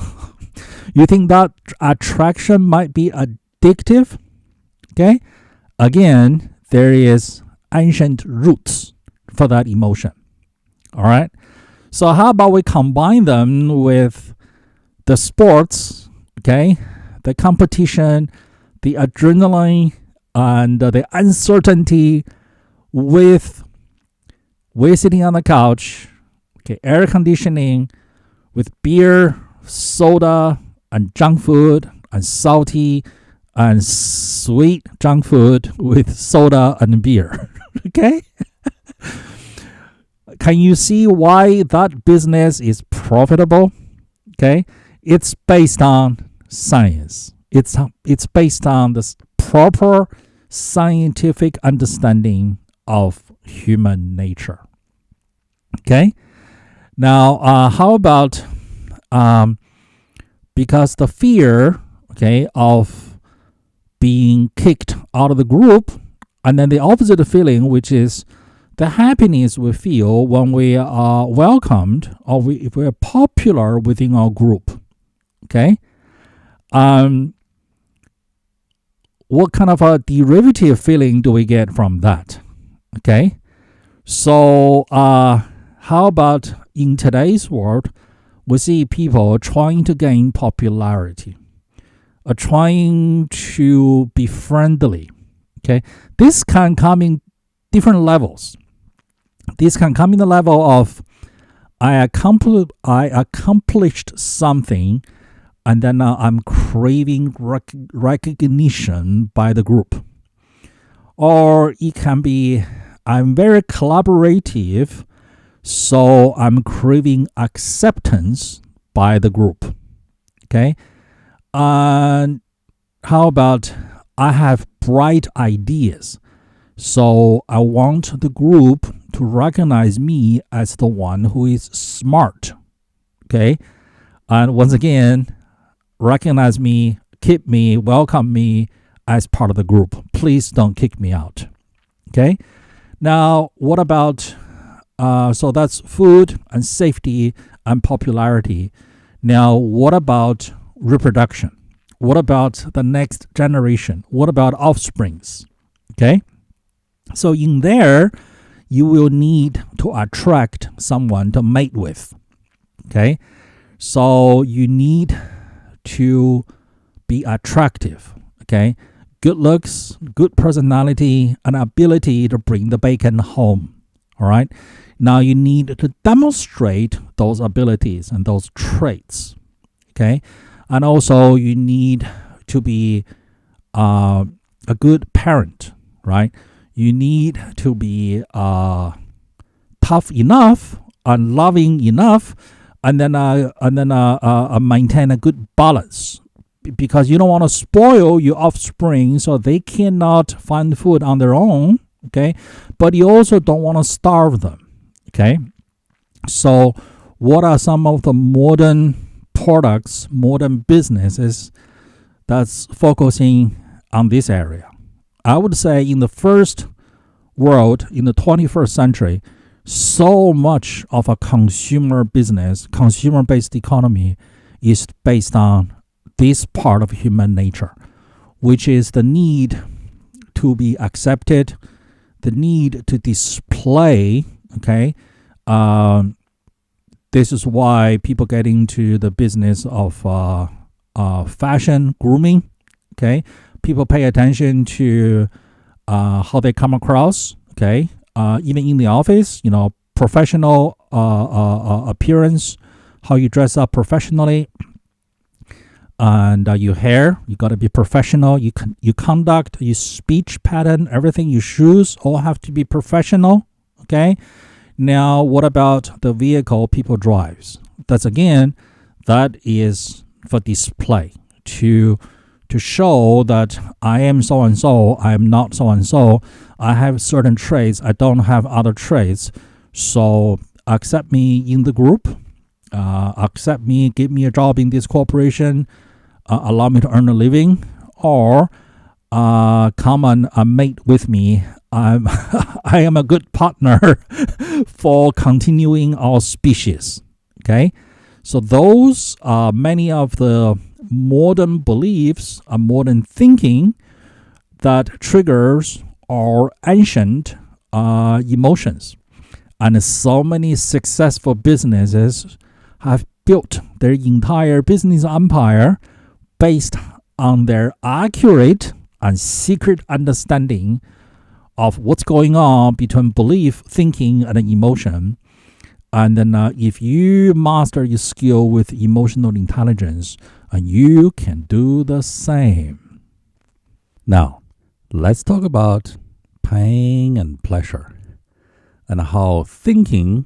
A: You think that attraction might be addictive? Okay, again, there is ancient roots for that emotion. All right, so how about we combine them with the sports, okay, the competition, the adrenaline, and the uncertainty with we're sitting on the couch, okay, air conditioning, with beer, soda, and junk food, and salty and sweet junk food with soda and beer. Okay? Can you see why that business is profitable? Okay? It's based on science. It's based on this proper scientific understanding of human nature. Okay? Now, how about because the fear, okay, of being kicked out of the group, and then the opposite feeling, which is the happiness we feel when we are welcomed or if we are popular within our group. Okay, what kind of a derivative feeling do we get from that? Okay, so how about in today's world, we see people trying to gain popularity, trying to be friendly. Okay, this can come in different levels. This can come in the level of I accomplished something, and then I'm craving recognition by the group. Or it can be, I'm very collaborative, so I'm craving acceptance by the group. Okay. And how about, I have bright ideas, so I want the group to recognize me as the one who is smart. Okay. And once again, recognize me, keep me, welcome me as part of the group. Please don't kick me out. Okay. Now, what about, so that's food and safety and popularity. Now, what about reproduction? What about the next generation? What about offsprings? Okay. So in there, you will need to attract someone to mate with. Okay. So you need to be attractive. Okay. Good looks, good personality, and ability to bring the bacon home. All right. Now you need to demonstrate those abilities and those traits. Okay. And also you need to be a good parent, right? You need to be tough enough and loving enough, and then maintain a good balance, because you don't want to spoil your offspring so they cannot find food on their own. Okay, but you also don't want to starve them. Okay, so what are some of the modern products, modern businesses that's focusing on this area? I would say in the first world, in the 21st century, so much of a consumer business, consumer-based economy is based on this part of human nature, which is the need to be accepted, the need to display. Okay, this is why people get into the business of fashion, grooming. Okay, people pay attention to how they come across. Okay, even in the office, professional appearance, how you dress up professionally, and your hair, you got to be professional. You conduct, your speech pattern, everything, your shoes all have to be professional. Okay. Now, what about the vehicle people drives? That is for display, to show that I am so and so, I am not so and so. I have certain traits, I don't have other traits. So accept me in the group, accept me, give me a job in this corporation, allow me to earn a living, or come and mate with me. I am a good partner for continuing our species. Okay, so those are many of the modern beliefs, modern thinking that triggers our ancient emotions. And so many successful businesses have built their entire business empire based on their accurate and secret understanding of what's going on between belief, thinking, and emotion. And then if you master your skill with emotional intelligence, you can do the same. Now, let's talk about pain and pleasure, and how thinking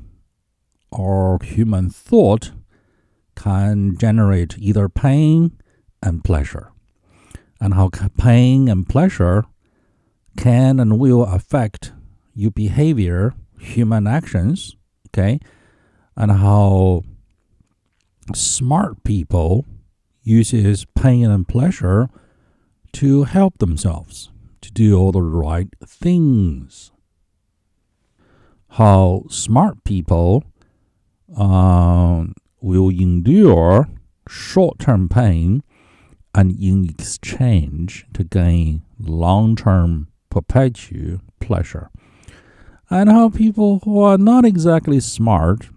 A: or human thought can generate either pain and pleasure, and how pain and pleasure can and will affect your behavior, human actions. Okay, and how smart people uses pain and pleasure to help themselves to do all the right things. How smart people will endure short-term pain and in exchange to gain long-term perpetual pleasure. And how people who are not exactly smart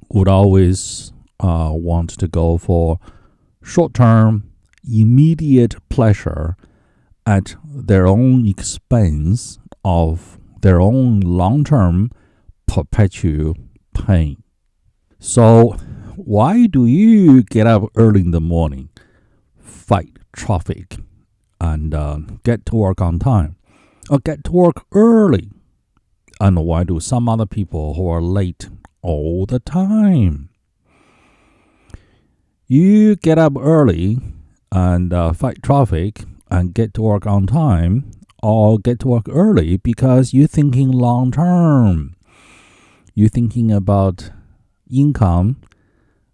A: would always want to go for short-term, immediate pleasure at their own expense of their own long-term perpetual pain. So why do you get up early in the morning, fight traffic, and get to work on time? or get to work early. And why do some other people who are late all the time? You get up early and fight traffic and get to work on time, or get to work early because you're thinking long term. You're thinking about income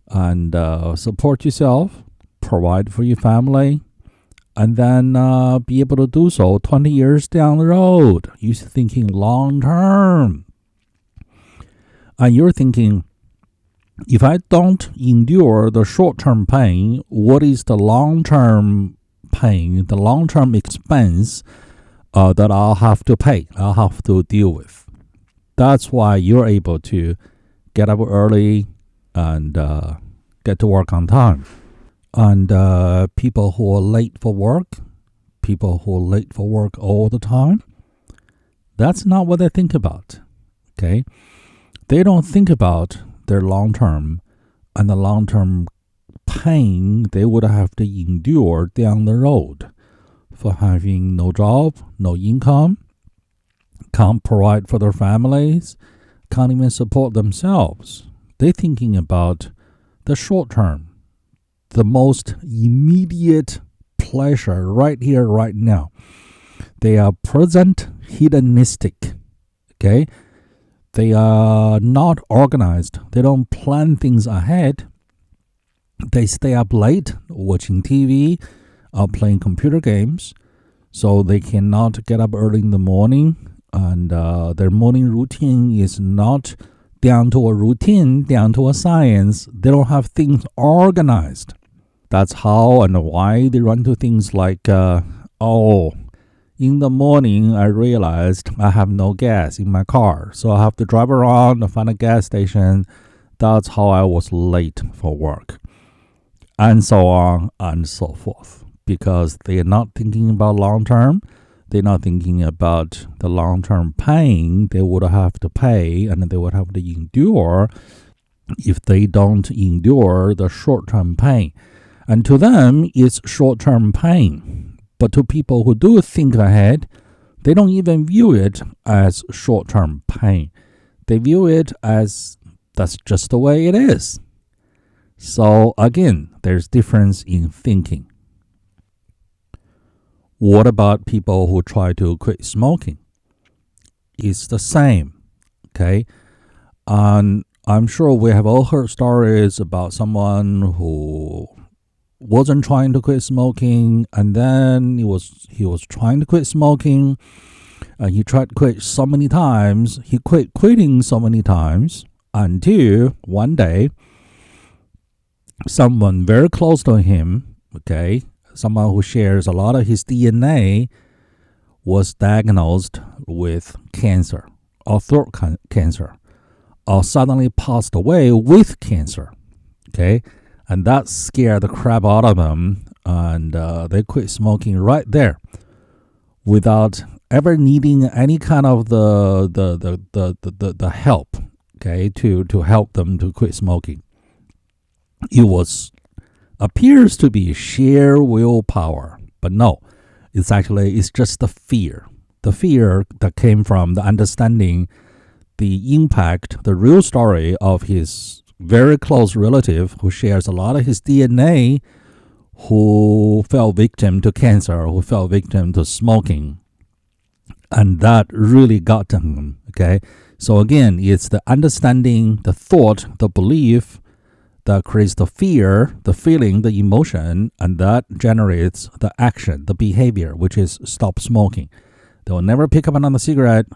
A: and support yourself, provide for your family, and then be able to do so 20 years down the road. You're thinking long term. And you're thinking, if I don't endure the short-term pain, what is the long-term pain, the long-term expense that I'll have to pay, I'll have to deal with? That's why you're able to get up early and get to work on time. And people who are late for work, people who are late for work all the time, that's not what they think about. Okay? They don't think about their long-term and the long-term pain they would have to endure down the road for having no job, no income, can't provide for their families, can't even support themselves. They're thinking about the short term, the most immediate pleasure right here, right now. They are present hedonistic, okay? They are not organized. They don't plan things ahead. They stay up late watching TV or playing computer games, so they cannot get up early in the morning, and their morning routine is not down to a routine, down to a science. They don't have things organized. That's how and why they run to things like, in the morning, I realized I have no gas in my car, so I have to drive around and find a gas station. That's how I was late for work. And so on and so forth. Because they are not thinking about long term. They're not thinking about the long-term pain they would have to pay and they would have to endure if they don't endure the short-term pain. And to them, it's short-term pain. But to people who do think ahead, they don't even view it as short-term pain. They view it as that's just the way it is. So again, there's difference in thinking. What about people who try to quit smoking? It's the same, okay? And I'm sure we have all heard stories about someone who wasn't trying to quit smoking, and then he was trying to quit smoking, and he tried to quit so many times. He quit quitting so many times until one day, someone very close to him, okay, someone who shares a lot of his DNA, was diagnosed with cancer, or throat cancer, or suddenly passed away with cancer, okay? And that scared the crap out of them, and they quit smoking right there, without ever needing any kind of the help, okay, to help them to quit smoking. It appears to be sheer willpower, but no, it's just the fear that came from the understanding the impact, the real story of his very close relative who shares a lot of his DNA, who fell victim to cancer, who fell victim to smoking. And that really got to him, okay? So again, it's the understanding, the thought, the belief that creates the fear, the feeling, the emotion, and that generates the action, the behavior, which is stop smoking. They will never pick up another cigarette.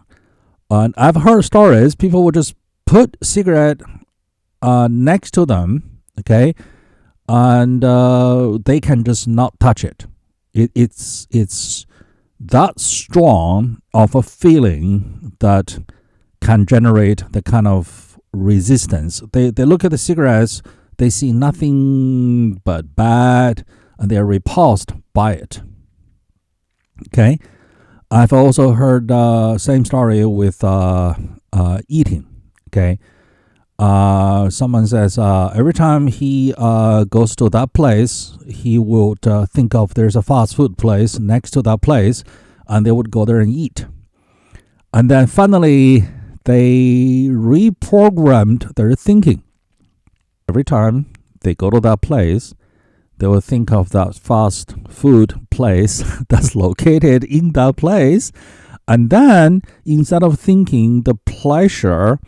A: And I've heard stories, people will just put cigarette next to them, okay, and they can just not touch it. It's that strong of a feeling that can generate the kind of resistance. They look at the cigarettes, they see nothing but bad, and they are repulsed by it. Okay, I've also heard same story with eating. Okay. Someone says every time he goes to that place, he would think of there's a fast food place next to that place, and they would go there and eat. And then finally, they reprogrammed their thinking. Every time they go to that place, they will think of that fast food place that's located in that place. And then instead of thinking the pleasure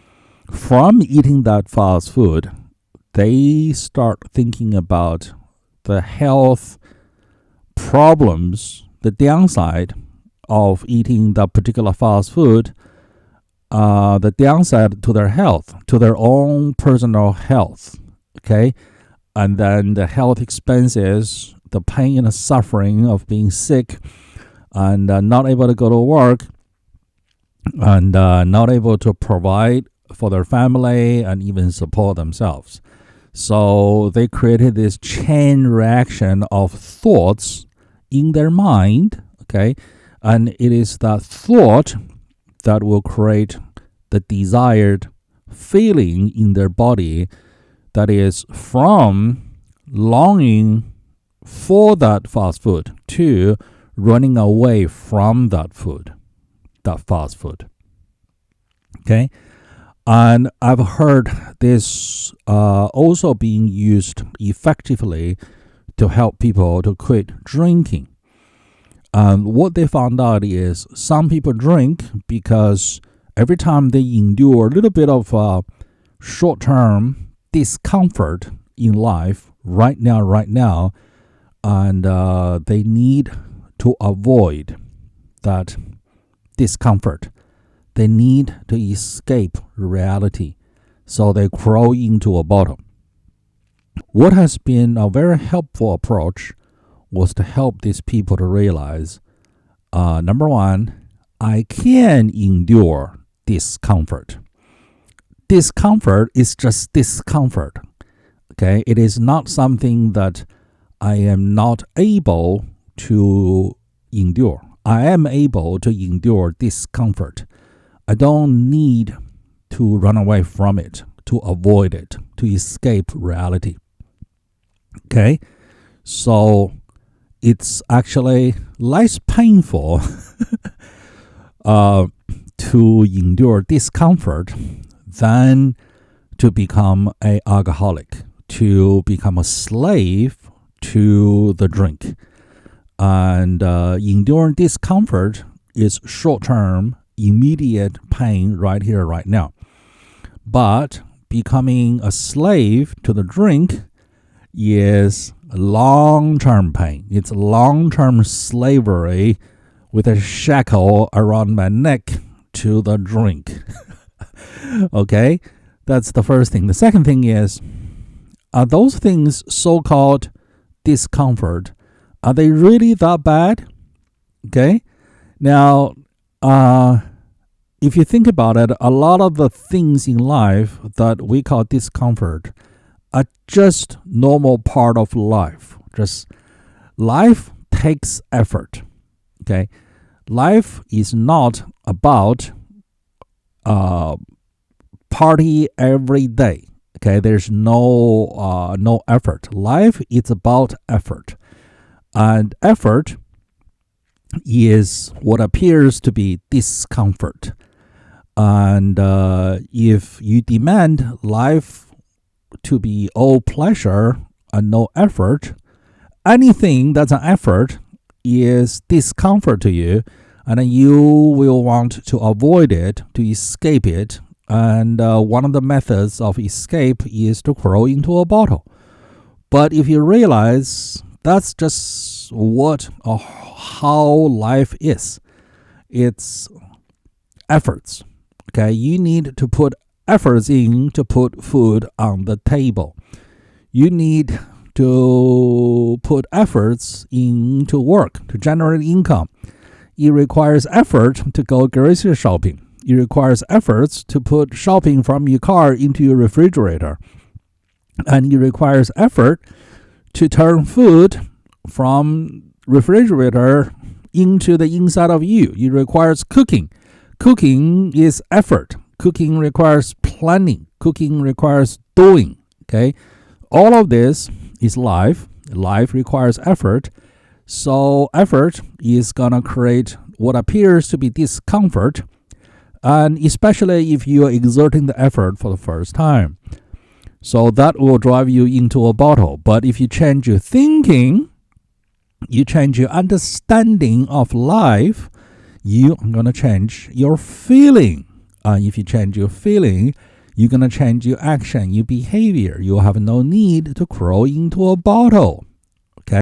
A: from eating that fast food, they start thinking about the health problems, the downside of eating that particular fast food, the downside to their health, to their own personal health. Okay? And then the health expenses, the pain and the suffering of being sick and not able to go to work and not able to provide for their family and even support themselves. So they created this chain reaction of thoughts in their mind, okay? And it is that thought that will create the desired feeling in their body that is from longing for that fast food to running away from that food, that fast food. Okay? And I've heard this also being used effectively to help people to quit drinking. And what they found out is some people drink because every time they endure a little bit of short-term discomfort in life right now, and they need to avoid that discomfort. They need to escape reality, so they crawl into a bottle. What has been a very helpful approach was to help these people to realize, number one, I can endure discomfort. Discomfort is just discomfort. Okay, it is not something that I am not able to endure. I am able to endure discomfort. I don't need to run away from it, to avoid it, to escape reality. Okay, so it's actually less painful to endure discomfort than to become an alcoholic, to become a slave to the drink. And enduring discomfort is short-term, immediate pain right here, right now. But becoming a slave to the drink is long-term pain. It's long-term slavery with a shackle around my neck to the drink. Okay, that's the first thing. The second thing is, are those things so-called discomfort, are they really that bad? Okay, now, if you think about it, a lot of the things in life that we call discomfort are just normal part of life. Just life takes effort. Okay, life is not about party every day. Okay, there's no effort. Life is about effort, and effort is what appears to be discomfort. And if you demand life to be all pleasure and no effort, anything that's an effort is discomfort to you, and then you will want to avoid it, to escape it. And one of the methods of escape is to crawl into a bottle. But if you realize that's just what or how life is, it's efforts. Okay, you need to put efforts in to put food on the table. You need to put efforts into work to generate income. It requires effort to go grocery shopping. It requires efforts to put shopping from your car into your refrigerator. And it requires effort to turn food from refrigerator into the inside of you. It requires cooking. Cooking is effort. Cooking requires planning. Cooking requires doing. Okay? All of this is life. Life requires effort. So effort is going to create what appears to be discomfort, and especially if you are exerting the effort for the first time. So that will drive you into a bottle. But if you change your thinking, you change your understanding of life, you are going to change your feeling. If you change your feeling, you're going to change your action, your behavior. You have no need to crawl into a bottle.